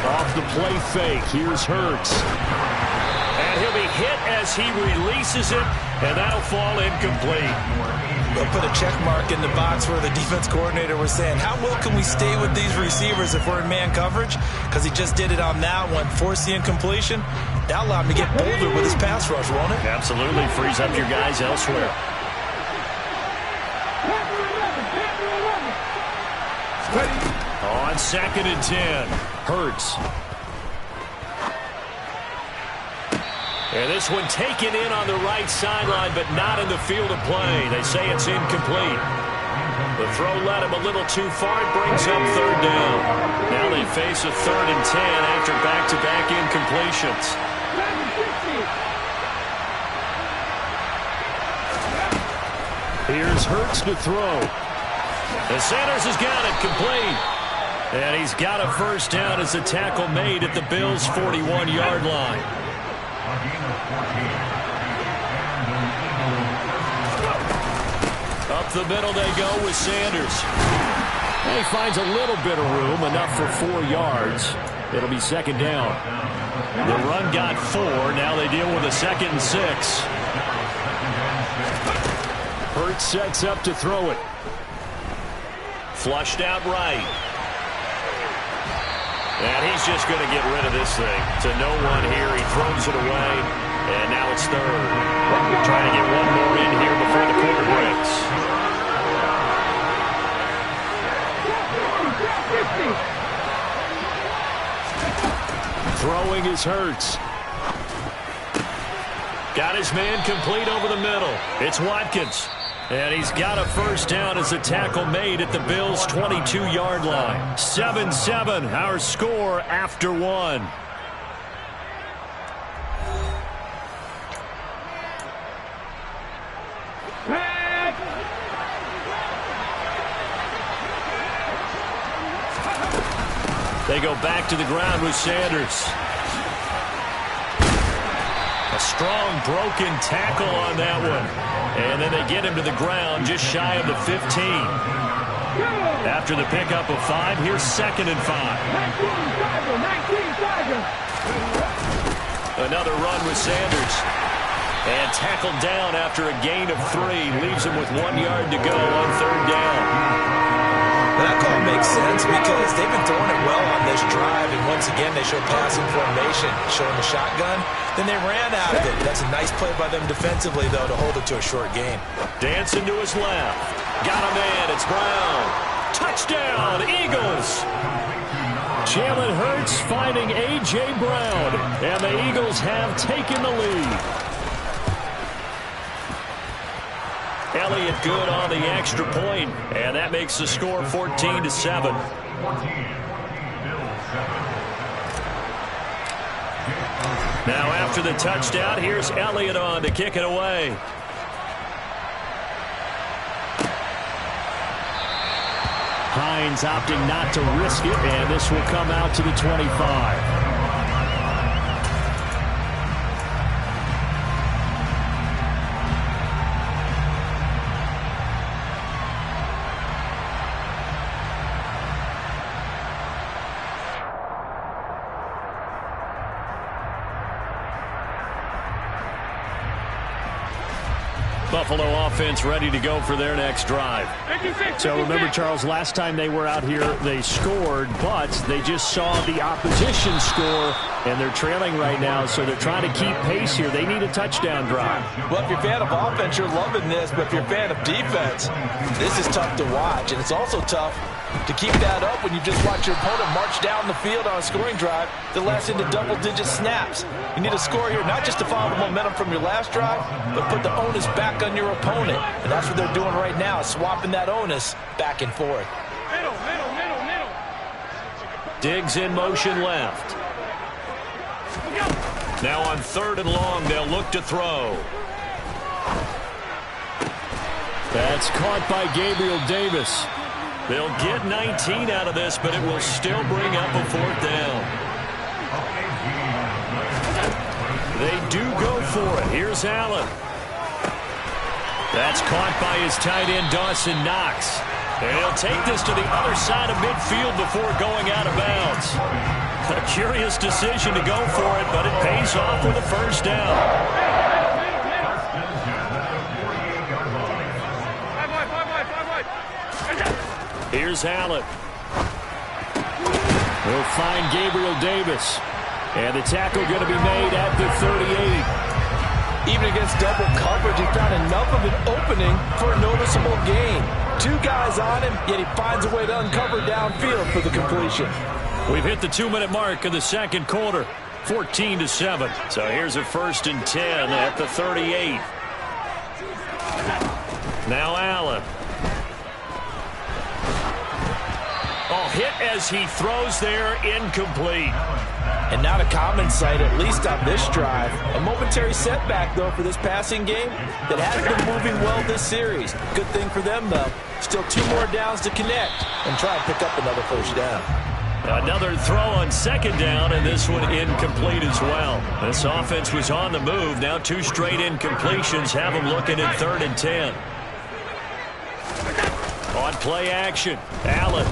[SPEAKER 1] Off the play fake, here's Hurts. And he'll be hit as he releases it, and that'll fall incomplete.
[SPEAKER 2] They'll put a check mark in the box where the defense coordinator was saying, how well can we stay with these receivers if we're in man coverage? Because he just did it on that one, forced the incompletion. That'll allow him to get bolder with his pass rush, won't it?
[SPEAKER 1] Absolutely, frees up your guys elsewhere. On 2nd and 10, Hurts. And this one taken in on the right sideline, but not in the field of play. They say it's incomplete. The throw led him a little too far. It brings up 3rd down. Now they face a 3rd and 10 after back-to-back incompletions. Here's Hurts to throw. And Sanders has got it complete. And he's got a first down as the tackle made at the Bills' 41-yard line. Up the middle they go with Sanders. And he finds a little bit of room, enough for 4 yards. It'll be 2nd down. The run got 4. Now they deal with a 2nd and 6. Hurts sets up to throw it. Flushed out right. And he's just going to get rid of this thing. To no one here. He throws it away. And now it's 3rd. Trying to get one more in here before the quarter breaks. Throwing is Hurts. Got his man complete over the middle. It's Watkins. And he's got a first down as the tackle made at the Bills' 22-yard line. 7-7, our score after 1. They go back to the ground with Sanders. A strong broken tackle on that one. And then they get him to the ground just shy of the 15. After the pickup of 5, here's 2nd and 5. Another run with Sanders. And tackled down after a gain of 3. Leaves him with 1 yard to go on 3rd down.
[SPEAKER 2] That call makes sense because they've been throwing it well on this drive, and once again they show passing formation, showing the shotgun. Then they ran out of it. That's a nice play by them defensively, though, to hold it to a short gain.
[SPEAKER 1] Dancing to his left. Got a man. It's Brown. Touchdown, Eagles. Jalen Hurts finding A.J. Brown, and the Eagles have taken the lead. Elliott good on the extra point, and that makes the score 14-7. Now after the touchdown, here's Elliott on to kick it away. Hines opting not to risk it, and this will come out to the 25. Buffalo offense ready to go for their next drive.
[SPEAKER 8] So remember, Charles, last time they were out here, they scored, but they just saw the opposition score, and they're trailing right now, so they're trying to keep pace here. They need a touchdown drive.
[SPEAKER 2] Well, if you're a fan of offense, you're loving this, but if you're a fan of defense, this is tough to watch, and it's also tough to keep that up when you just watch your opponent march down the field on a scoring drive that lasts into double-digit snaps. You need a score here, not just to follow the momentum from your last drive, but put the onus back on your opponent. And that's what they're doing right now, swapping that onus back and forth.
[SPEAKER 3] Middle.
[SPEAKER 1] Diggs in motion left. Now on 3rd and long, they'll look to throw. That's caught by Gabriel Davis. They'll get 19 out of this, but it will still bring up a 4th down. They do go for it. Here's Allen. That's caught by his tight end, Dawson Knox. And he'll take this to the other side of midfield before going out of bounds. A curious decision to go for it, but it pays off with a 1st down. Here's Allen. He'll find Gabriel Davis. And the tackle going to be made at the 38.
[SPEAKER 2] Even against double coverage, he found enough of an opening for a noticeable gain. 2 guys on him, yet he finds a way to uncover downfield for the completion.
[SPEAKER 1] We've hit the 2-minute mark of the 2nd quarter. 14-7. So here's a 1st and 10 at the 38. Now Allen. Hit as he throws there, incomplete.
[SPEAKER 2] And not a common sight, at least on this drive. A momentary setback, though, for this passing game that has been moving well this series. Good thing for them, though. Still 2 more downs to connect and try and pick up another 1st down.
[SPEAKER 1] Another throw on 2nd down, and this one incomplete as well. This offense was on the move. Now 2 straight incompletions have them looking at 3rd and 10. On play action, Allen.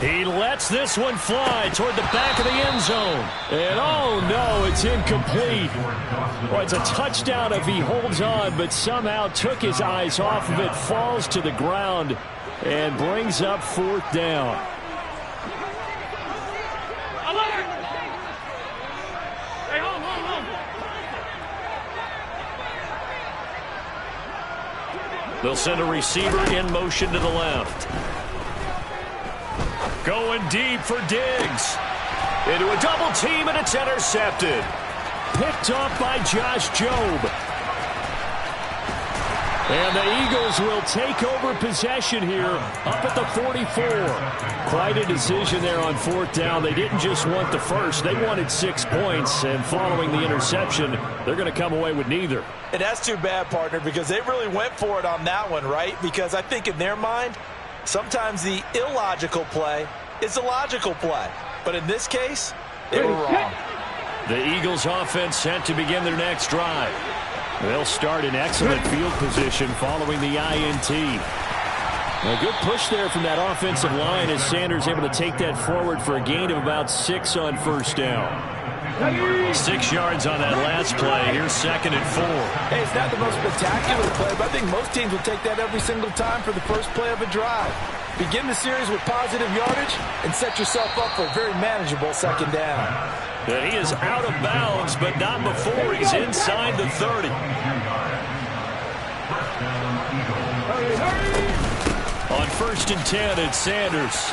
[SPEAKER 1] He lets this one fly toward the back of the end zone. And oh no, it's incomplete. Well, it's a touchdown if he holds on, but somehow took his eyes off of it, falls to the ground, and brings up 4th down.
[SPEAKER 3] Hey, hold.
[SPEAKER 1] They'll send a receiver in motion to the left. Going deep for Diggs. Into a double team, and it's intercepted. Picked off by Josh Jobe. And the Eagles will take over possession here up at the 44. Quite a decision there on 4th down. They didn't just want the first. They wanted 6 points, and following the interception, they're going to come away with neither.
[SPEAKER 2] And that's too bad, partner, because they really went for it on that one, right? Because I think in their mind, sometimes the illogical play is a logical play. But in this case, they were wrong.
[SPEAKER 1] The Eagles offense set to begin their next drive. They'll start in excellent field position following the INT. A good push there from that offensive line as Sanders able to take that forward for a gain of about 6 on 1st down. 6 yards on that last play. Here's 2nd and 4.
[SPEAKER 2] Hey, it's not the most spectacular play, but I think most teams will take that every single time for the first play of a drive. Begin the series with positive yardage and set yourself up for a very manageable 2nd down.
[SPEAKER 1] And he is out of bounds, but not before he's inside the 30. On 1st and 10, it's Sanders.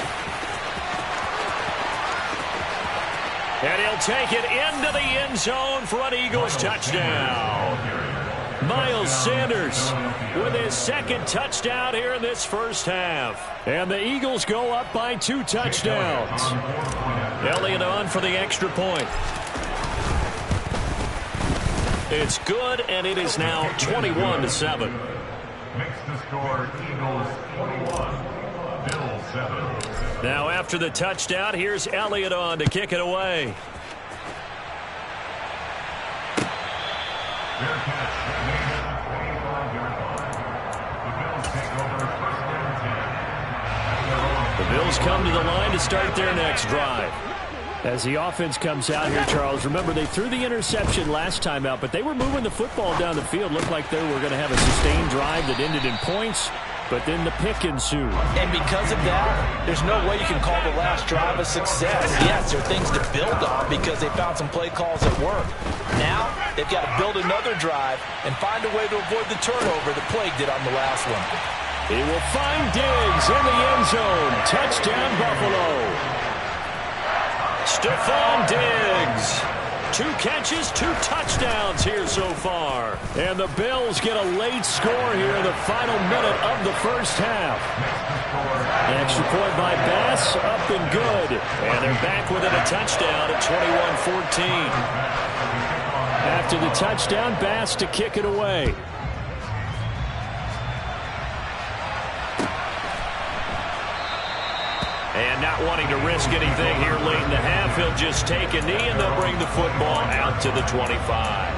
[SPEAKER 1] And he'll take it into the end zone for an Eagles touchdown. Miles Sanders with his 2nd touchdown here in this first half. And the Eagles go up by 2 touchdowns. Elliott on for the extra point. It's good, and it is now 21-7.
[SPEAKER 9] Makes the score Eagles 21, Bills 7.
[SPEAKER 1] Now after the touchdown, here's Elliott on to kick it away.
[SPEAKER 9] Fair catch, made at the 25-yard line. The Bills take over 1st and 10.
[SPEAKER 1] The Bills come to the line to start their next drive.
[SPEAKER 8] As the offense comes out here, Charles, remember they threw the interception last time out, but they were moving the football down the field. Looked like they were going to have a sustained drive that ended in points, but then the pick ensued.
[SPEAKER 2] And because of that, there's no way you can call the last drive a success. Yes, there are things to build on because they found some play calls that work. Now, they've got to build another drive and find a way to avoid the turnover that plagued it on the last one.
[SPEAKER 8] He will find Diggs in the end zone. Touchdown, Buffalo.
[SPEAKER 1] Stephon Diggs. 2 catches, 2 touchdowns here so far.
[SPEAKER 8] And the Bills get a late score here in the final minute of the first half. An extra point by Bass, up and good.
[SPEAKER 1] And they're back within a touchdown at 21-14.
[SPEAKER 8] After the touchdown, Bass to kick it away.
[SPEAKER 1] And not wanting to risk anything here late in the half, he'll just take a knee and they'll bring the football out to the 25.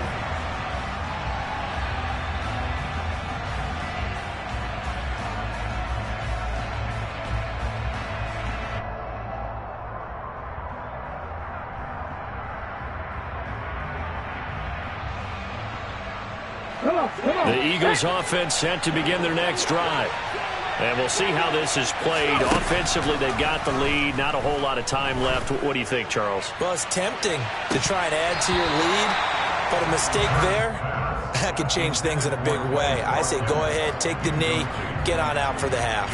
[SPEAKER 1] The Eagles offense set to begin their next drive. And we'll see how this is played. Offensively, they've got the lead. Not a whole lot of time left. What do you think, Charles?
[SPEAKER 2] Well, it's tempting to try and add to your lead, but a mistake there, that could change things in a big way. I say go ahead, take the knee, get on out for the half.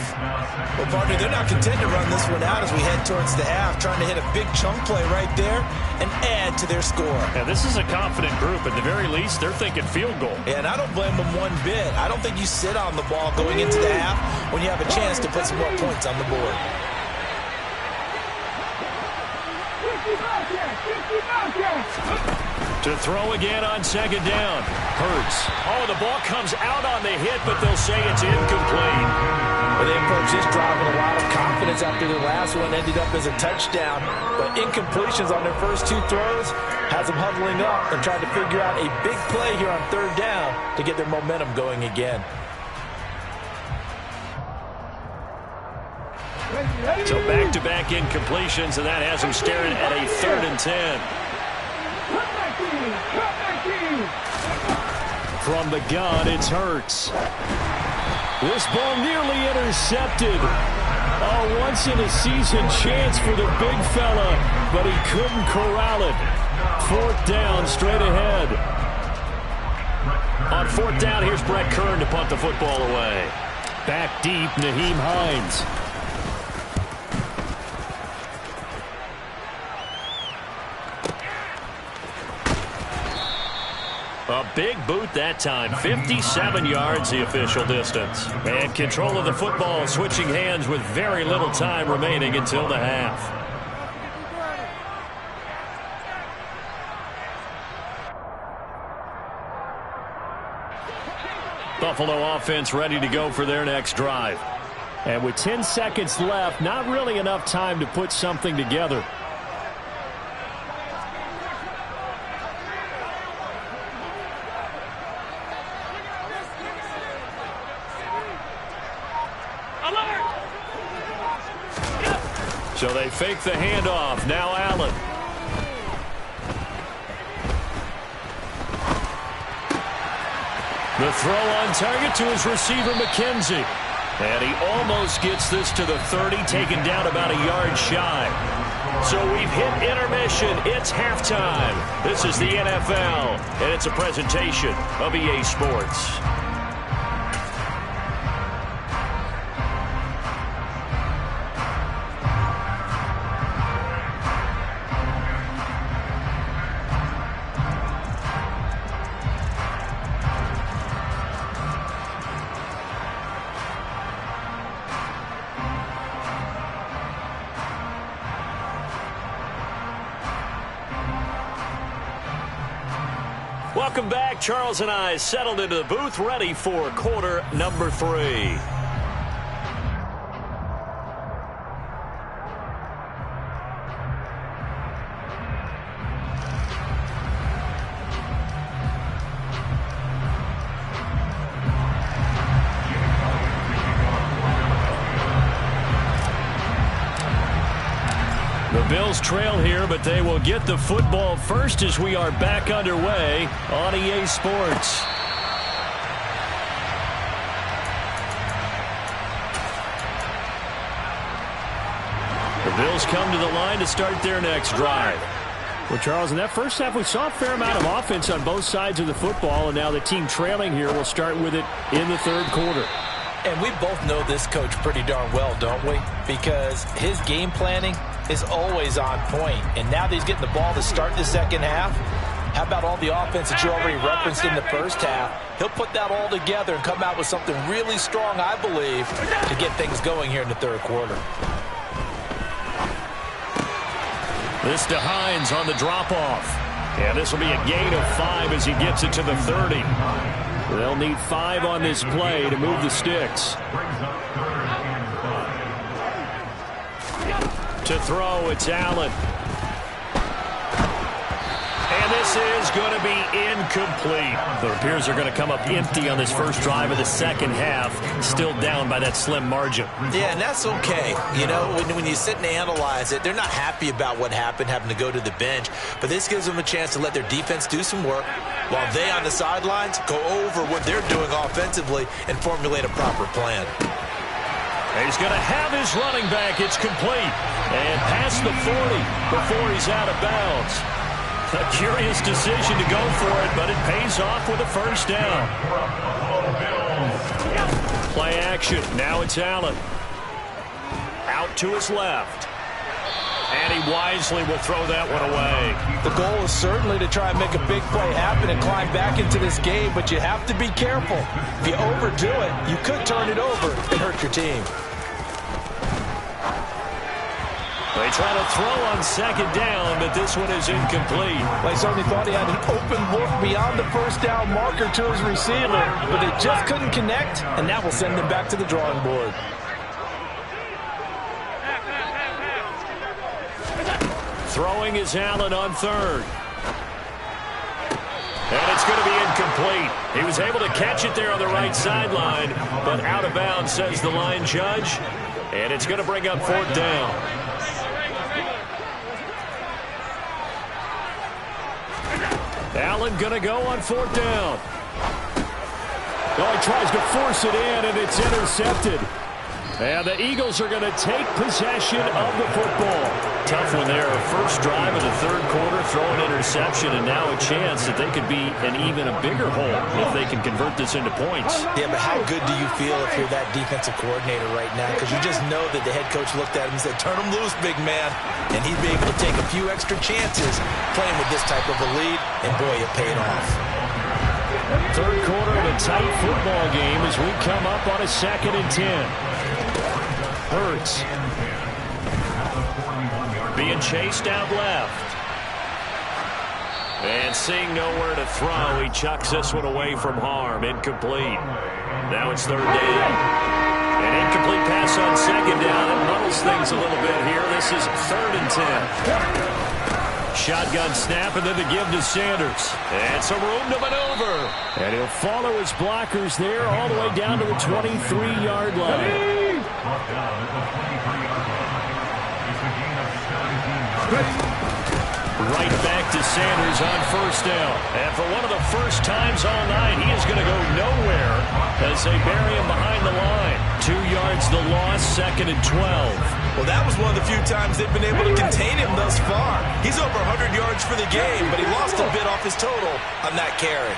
[SPEAKER 2] Well, partner, they're not content to run this one out as we head towards the half, trying to hit a big chunk play right there and add to their score.
[SPEAKER 1] Yeah, this is a confident group. At the very least, they're thinking field goal.
[SPEAKER 2] Yeah, and I don't blame them one bit. I don't think you sit on the ball going into the half when you have a chance to put some more points on the board.
[SPEAKER 1] To throw again on 2nd down. Hurts. Oh, the ball comes out on the hit, but they'll say it's incomplete.
[SPEAKER 2] Well, they approached this drive with a lot of confidence after their last one ended up as a touchdown. But incompletions on their first 2 throws has them huddling up and trying to figure out a big play here on 3rd down to get their momentum going again.
[SPEAKER 1] So back-to-back incompletions, and that has them staring at a 3rd and 10.
[SPEAKER 8] From the gun, it's Hurts. This ball nearly intercepted. A once-in-a-season chance for the big fella, but he couldn't corral it. 4th down, straight ahead.
[SPEAKER 1] On 4th down, here's Brett Kern to punt the football away.
[SPEAKER 8] Back deep, Nyheim Hines.
[SPEAKER 1] A big boot that time. 57 yards the official distance. And control of the football switching hands with very little time remaining until the half. Buffalo offense ready to go for their next drive.
[SPEAKER 8] And with 10 seconds left, not really enough time to put something together.
[SPEAKER 1] So they fake the handoff. Now Allen. The throw on target to his receiver, McKenzie. And he almost gets this to the 30, taken down about a yard shy. So we've hit intermission. It's halftime. This is the NFL, and it's a presentation of EA Sports. Welcome back. Charles and I settled into the booth, ready for quarter number 3. The Bills trail here, but they will get the football first as we are back underway on EA Sports. The Bills come to the line to start their next drive.
[SPEAKER 8] Well, Charles, in that first half, we saw a fair amount of offense on both sides of the football, and now the team trailing here will start with it in the third quarter.
[SPEAKER 2] And we both know this coach pretty darn well, don't we? Because his game planning is always on point. And now that he's getting the ball to start the second half, how about all the offense that you already referenced in the first half? He'll put that all together and come out with something really strong, I believe, to get things going here in the third quarter.
[SPEAKER 1] This to Hines on the drop-off. And this will be a gain of 5 as he gets it to the 30. They'll need 5 on this play to move the sticks. To throw, it's Allen. And this is going to be incomplete. The Bears are going to come up empty on this first drive of the second half, still down by that slim margin.
[SPEAKER 2] Yeah, and that's okay. You know, when you sit and analyze it, they're not happy about what happened, having to go to the bench. But this gives them a chance to let their defense do some work while they on the sidelines go over what they're doing offensively and formulate a proper plan.
[SPEAKER 1] He's going to have his running back. It's complete. And past the 40 before he's out of bounds. A curious decision to go for it, but it pays off with a first down. Play action. Now it's Allen. Out to his left. And he wisely will throw that one away.
[SPEAKER 2] The goal is certainly to try and make a big play happen and climb back into this game, but you have to be careful. If you overdo it, you could turn it over and hurt your team.
[SPEAKER 1] They try to throw on second down, but this one is incomplete.
[SPEAKER 2] They certainly thought he had an open look beyond the first down marker to his receiver, but they just couldn't connect, and that will send them back to the drawing board.
[SPEAKER 1] Throwing is Allen on third. And it's going to be incomplete. He was able to catch it there on the right sideline, but out of bounds, says the line judge. And it's going to bring up fourth down. Allen going to go on fourth down. Oh, he tries to force it in, and it's intercepted. And the Eagles are going to take possession of the football. Tough one there. First drive of the third quarter, throw an interception, and now a chance that they could be in even a bigger hole if they can convert this into points.
[SPEAKER 2] Yeah, but how good do you feel if you're that defensive coordinator right now? Because you just know that the head coach looked at him and said, turn him loose, big man. And he'd be able to take a few extra chances playing with this type of a lead, and boy, it paid off.
[SPEAKER 1] Third quarter of a tight football game as we come up on a 2nd and 10. Hurts being chased out left. And seeing nowhere to throw, he chucks this one away from harm. Incomplete. Now it's third down. An incomplete pass on second down. It muddles things a little bit here. This is 3rd and 10. Shotgun snap, and then the give to Sanders. And some room to maneuver. And he'll follow his blockers there all the way down to the 23-yard line. Right back to Sanders on first down. And for one of the first times all night, he is going to go nowhere as they bury him behind the line. 2 yards the loss, 2nd and 12.
[SPEAKER 2] Well, that was one of the few times they've been able to contain him thus far. He's over 100 yards for the game, but he lost a bit off his total on that carry.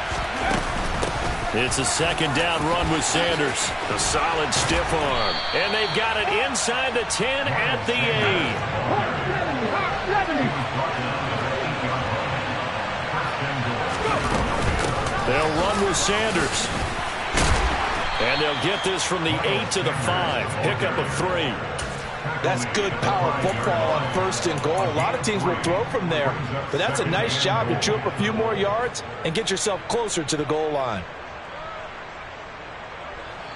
[SPEAKER 1] It's a 2nd down run with Sanders. A solid stiff arm. And they've got it inside the 10 at the 8. They'll run with Sanders. And they'll get this from the 8 to the 5. Pickup of 3.
[SPEAKER 2] That's good power football on 1st and goal. A lot of teams will throw from there, but that's a nice job to chew up a few more yards and get yourself closer to the goal line.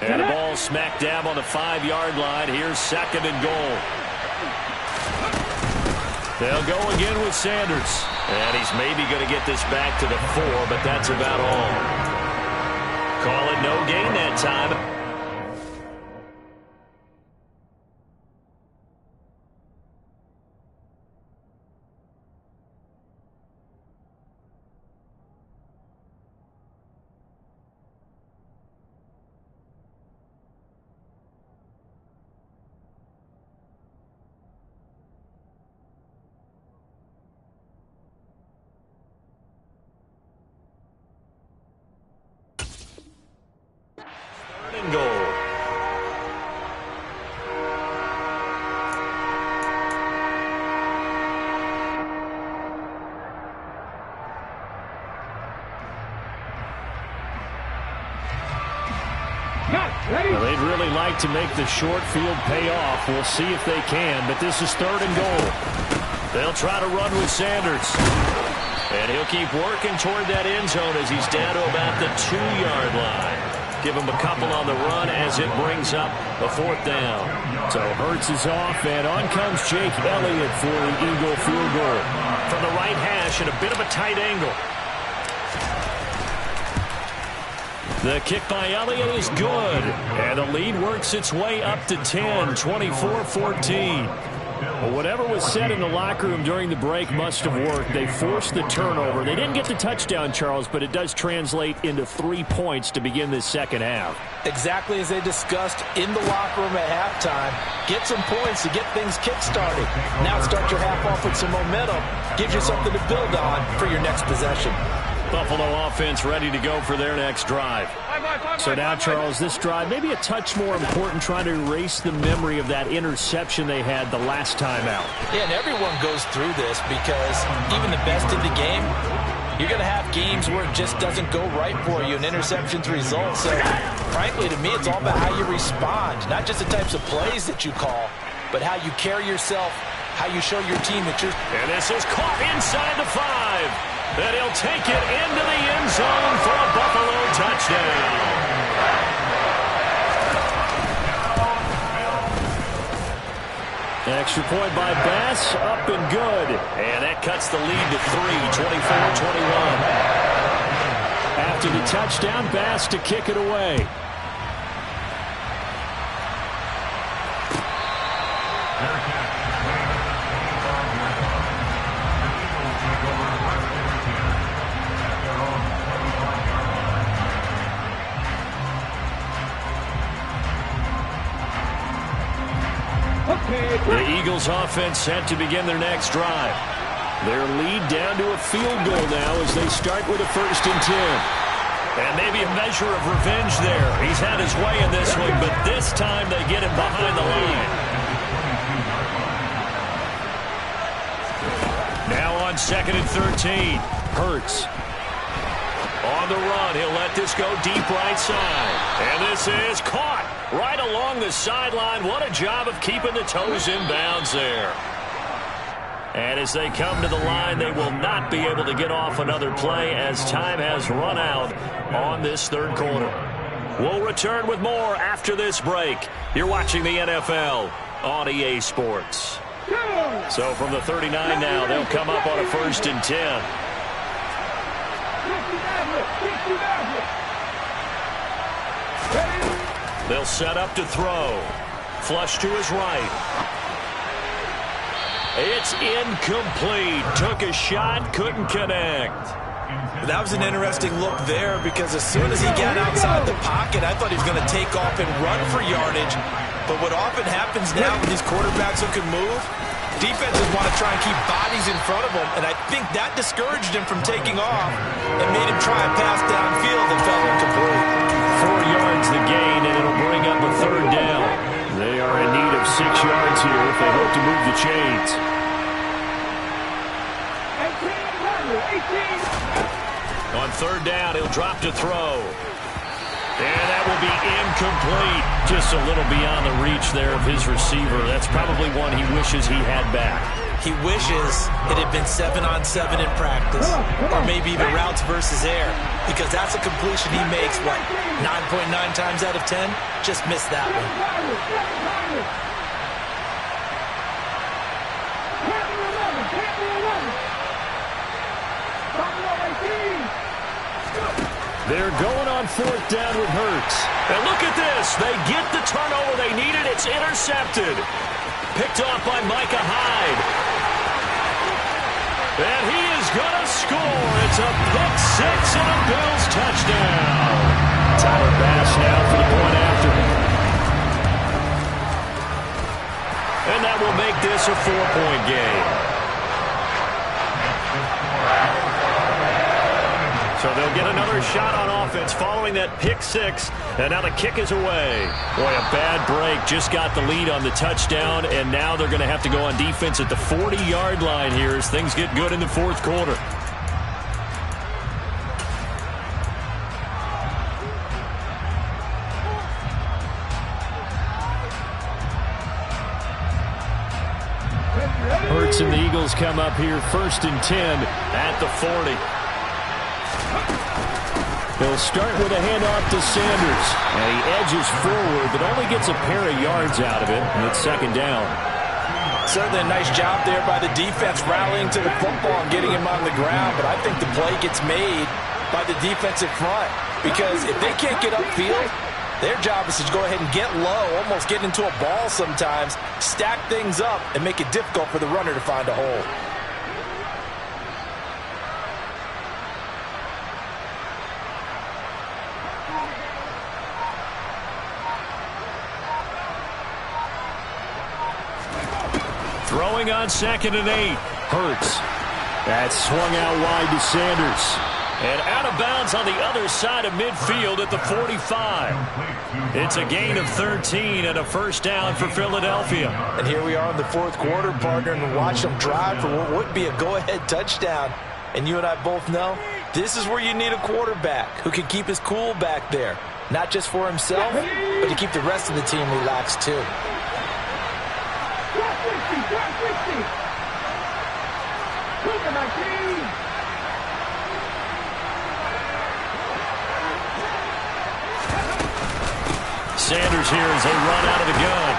[SPEAKER 1] And a ball smack dab on the 5-yard line. Here's 2nd and goal. They'll go again with Sanders. And he's maybe going to get this back to the 4, but that's about all. Call it no gain that time. Goal. Well, they'd really like to make the short field pay off. We'll see if they can, but this is 3rd and goal. They'll try to run with Sanders. And he'll keep working toward that end zone as he's down to about the 2-yard line. Give him a couple on the run as it brings up a 4th down. So Hurts is off, and on comes Jake Elliott for the Eagle field goal. From the right hash at a bit of a tight angle. The kick by Elliott is good, and the lead works its way up to 10, 24-14. Well, whatever was said in the locker room during the break must have worked. They forced the turnover. They didn't get the touchdown, Charles, but it does translate into 3 points to begin this 2nd half.
[SPEAKER 2] Exactly as they discussed in the locker room at halftime. Get some points to get things kick-started. Now start your half off with some momentum. Gives you something to build on for your next possession.
[SPEAKER 1] Buffalo offense ready to go for their next drive.
[SPEAKER 8] So now, Charles, this drive maybe a touch more important, trying to erase the memory of that interception they had the last time out.
[SPEAKER 2] Yeah, and everyone goes through this because even the best in the game, you're going to have games where it just doesn't go right for you, and interceptions result. So, frankly, to me, it's all about how you respond, not just the types of plays that you call, but how you carry yourself, how you show your team that you're...
[SPEAKER 1] And this is caught inside the 5. And he'll take it into the end zone for a Buffalo touchdown.
[SPEAKER 8] Extra point by Bass, up and good.
[SPEAKER 1] And that cuts the lead to 3, 24-21.
[SPEAKER 8] After the touchdown, Bass to kick it away.
[SPEAKER 1] The Eagles offense set to begin their next drive. Their lead down to a field goal now as they start with a 1st and 10. And maybe a measure of revenge there. He's had his way in this one, but this time they get him behind the line. Now on 2nd and 13. Hurts. On the run, he'll let this go deep right side. And this is caught right along the sideline. What a job of keeping the toes in bounds there. And as they come to the line, they will not be able to get off another play as time has run out on this 3rd quarter. We'll return with more after this break. You're watching the NFL on EA Sports. So from the 39 now, they'll come up on a 1st and 10. They'll set up to throw. Flush to his right. It's incomplete. Took a shot, couldn't connect.
[SPEAKER 2] That was an interesting look there because as soon as he got outside the pocket, I thought he was going to take off and run for yardage. But what often happens now with these quarterbacks who can move, defenses want to try and keep bodies in front of them, and I think that discouraged him from taking off and made him try a pass downfield that fell incomplete.
[SPEAKER 1] 4 yards the gain, and it'll bring up a third down. They are in need of 6 yards here if they hope to move the chains.
[SPEAKER 3] 18.
[SPEAKER 1] On third down, he'll drop to throw. And that will be incomplete. Just a little beyond the reach there of his receiver. That's probably one he wishes he had back.
[SPEAKER 2] He wishes it had been 7-on-7 in practice, or maybe even routes versus air, because that's a completion he makes, what, 9.9 times out of 10? Just missed that one.
[SPEAKER 1] They're going on fourth down with Hurts. And look at this. They get the turnover they needed. It's intercepted. Picked off by Micah Hyde. And he is going to score. It's a pick six and a Bills touchdown. Tyler Bass now for the point after. And that will make this a 4-point game. So they'll get another shot on offense following that pick six. And now the kick is away. Boy, a bad break. Just got the lead on the touchdown. And now they're going to have to go on defense at the 40-yard line here as things get good in the fourth quarter. Hurts and the Eagles come up here 1st and 10 at the 40. He'll start with a handoff to Sanders. And he edges forward, but only gets a pair of yards out of it. And it's 2nd down.
[SPEAKER 2] Certainly a nice job there by the defense rallying to the football and getting him on the ground. But I think the play gets made by the defensive front. Because if they can't get upfield, their job is to go ahead and get low, almost get into a ball sometimes, stack things up, and make it difficult for the runner to find a hole.
[SPEAKER 1] Throwing on 2nd and 8. Hurts. That's swung out wide to Sanders. And out of bounds on the other side of midfield at the 45. It's a gain of 13 and a 1st down for Philadelphia.
[SPEAKER 2] And here we are in the fourth quarter, partner, and watch them drive for what would be a go-ahead touchdown. And you and I both know this is where you need a quarterback who can keep his cool back there. Not just for himself, but to keep the rest of the team relaxed too.
[SPEAKER 1] Sanders here as they run out of the gun.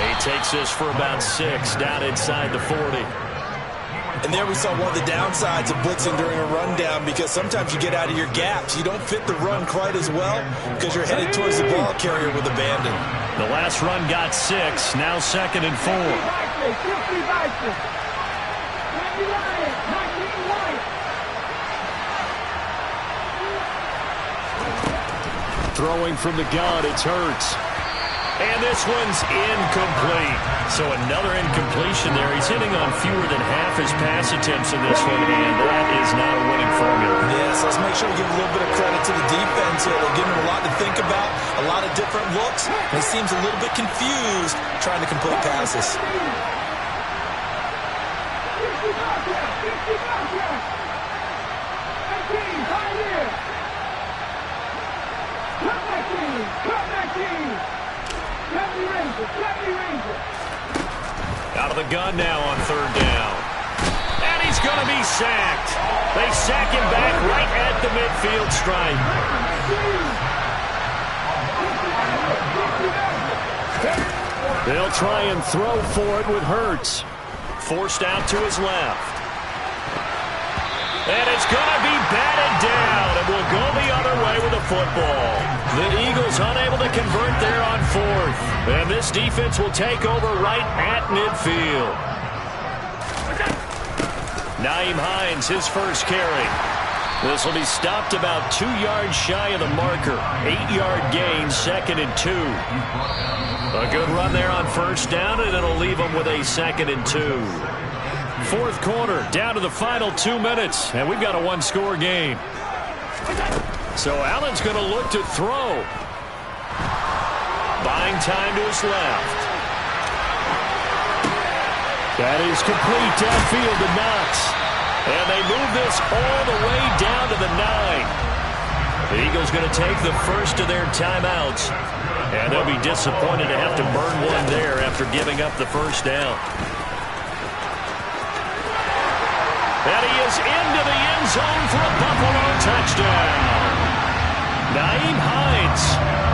[SPEAKER 1] He takes this for about 6 down inside the 40.
[SPEAKER 2] And there we saw one of the downsides of blitzing during a rundown, because sometimes you get out of your gaps. You don't fit the run quite as well because you're headed towards the ball carrier with abandon.
[SPEAKER 1] The last run got 6. Now 2nd and 4. Throwing from the gun, it's Hurts. And this one's incomplete. So another incompletion there. He's hitting on fewer than half his pass attempts in this one, and that is not a winning formula.
[SPEAKER 2] Yes, let's make sure we give a little bit of credit to the defense here. They're giving him a lot to think about, a lot of different looks, and he seems a little bit confused trying to complete passes.
[SPEAKER 1] Out of the gun now on 3rd down. And he's going to be sacked. They sack him back right at the midfield stripe. They'll try and throw for it with Hurts. Forced out to his left. And it's going to be batted down, and will go the other way with the football. The Eagles unable to convert there on 4th. And this defense will take over right at midfield. Nyheim Hines, his first carry. This will be stopped about 2 yards shy of the marker. 8-yard gain, 2nd and 2. A good run there on first down, and it'll leave them with a 2nd and 2. Fourth quarter, down to the final 2 minutes, and we've got a one-score game. So Allen's going to look to throw. Buying time to his left. That is complete downfield to Knox. And they move this all the way down to the 9. The Eagles going to take the first of their timeouts. And they'll be disappointed to have to burn one there after giving up the first down. And he is into the end zone for a Buffalo touchdown. Nyheim Hines,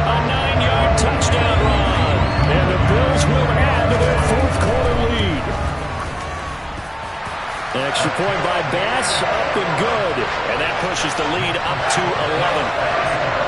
[SPEAKER 1] a 9-yard touchdown run. And the Bills will add to their fourth quarter lead. Extra point by Bass, up and good. And that pushes the lead up to 11.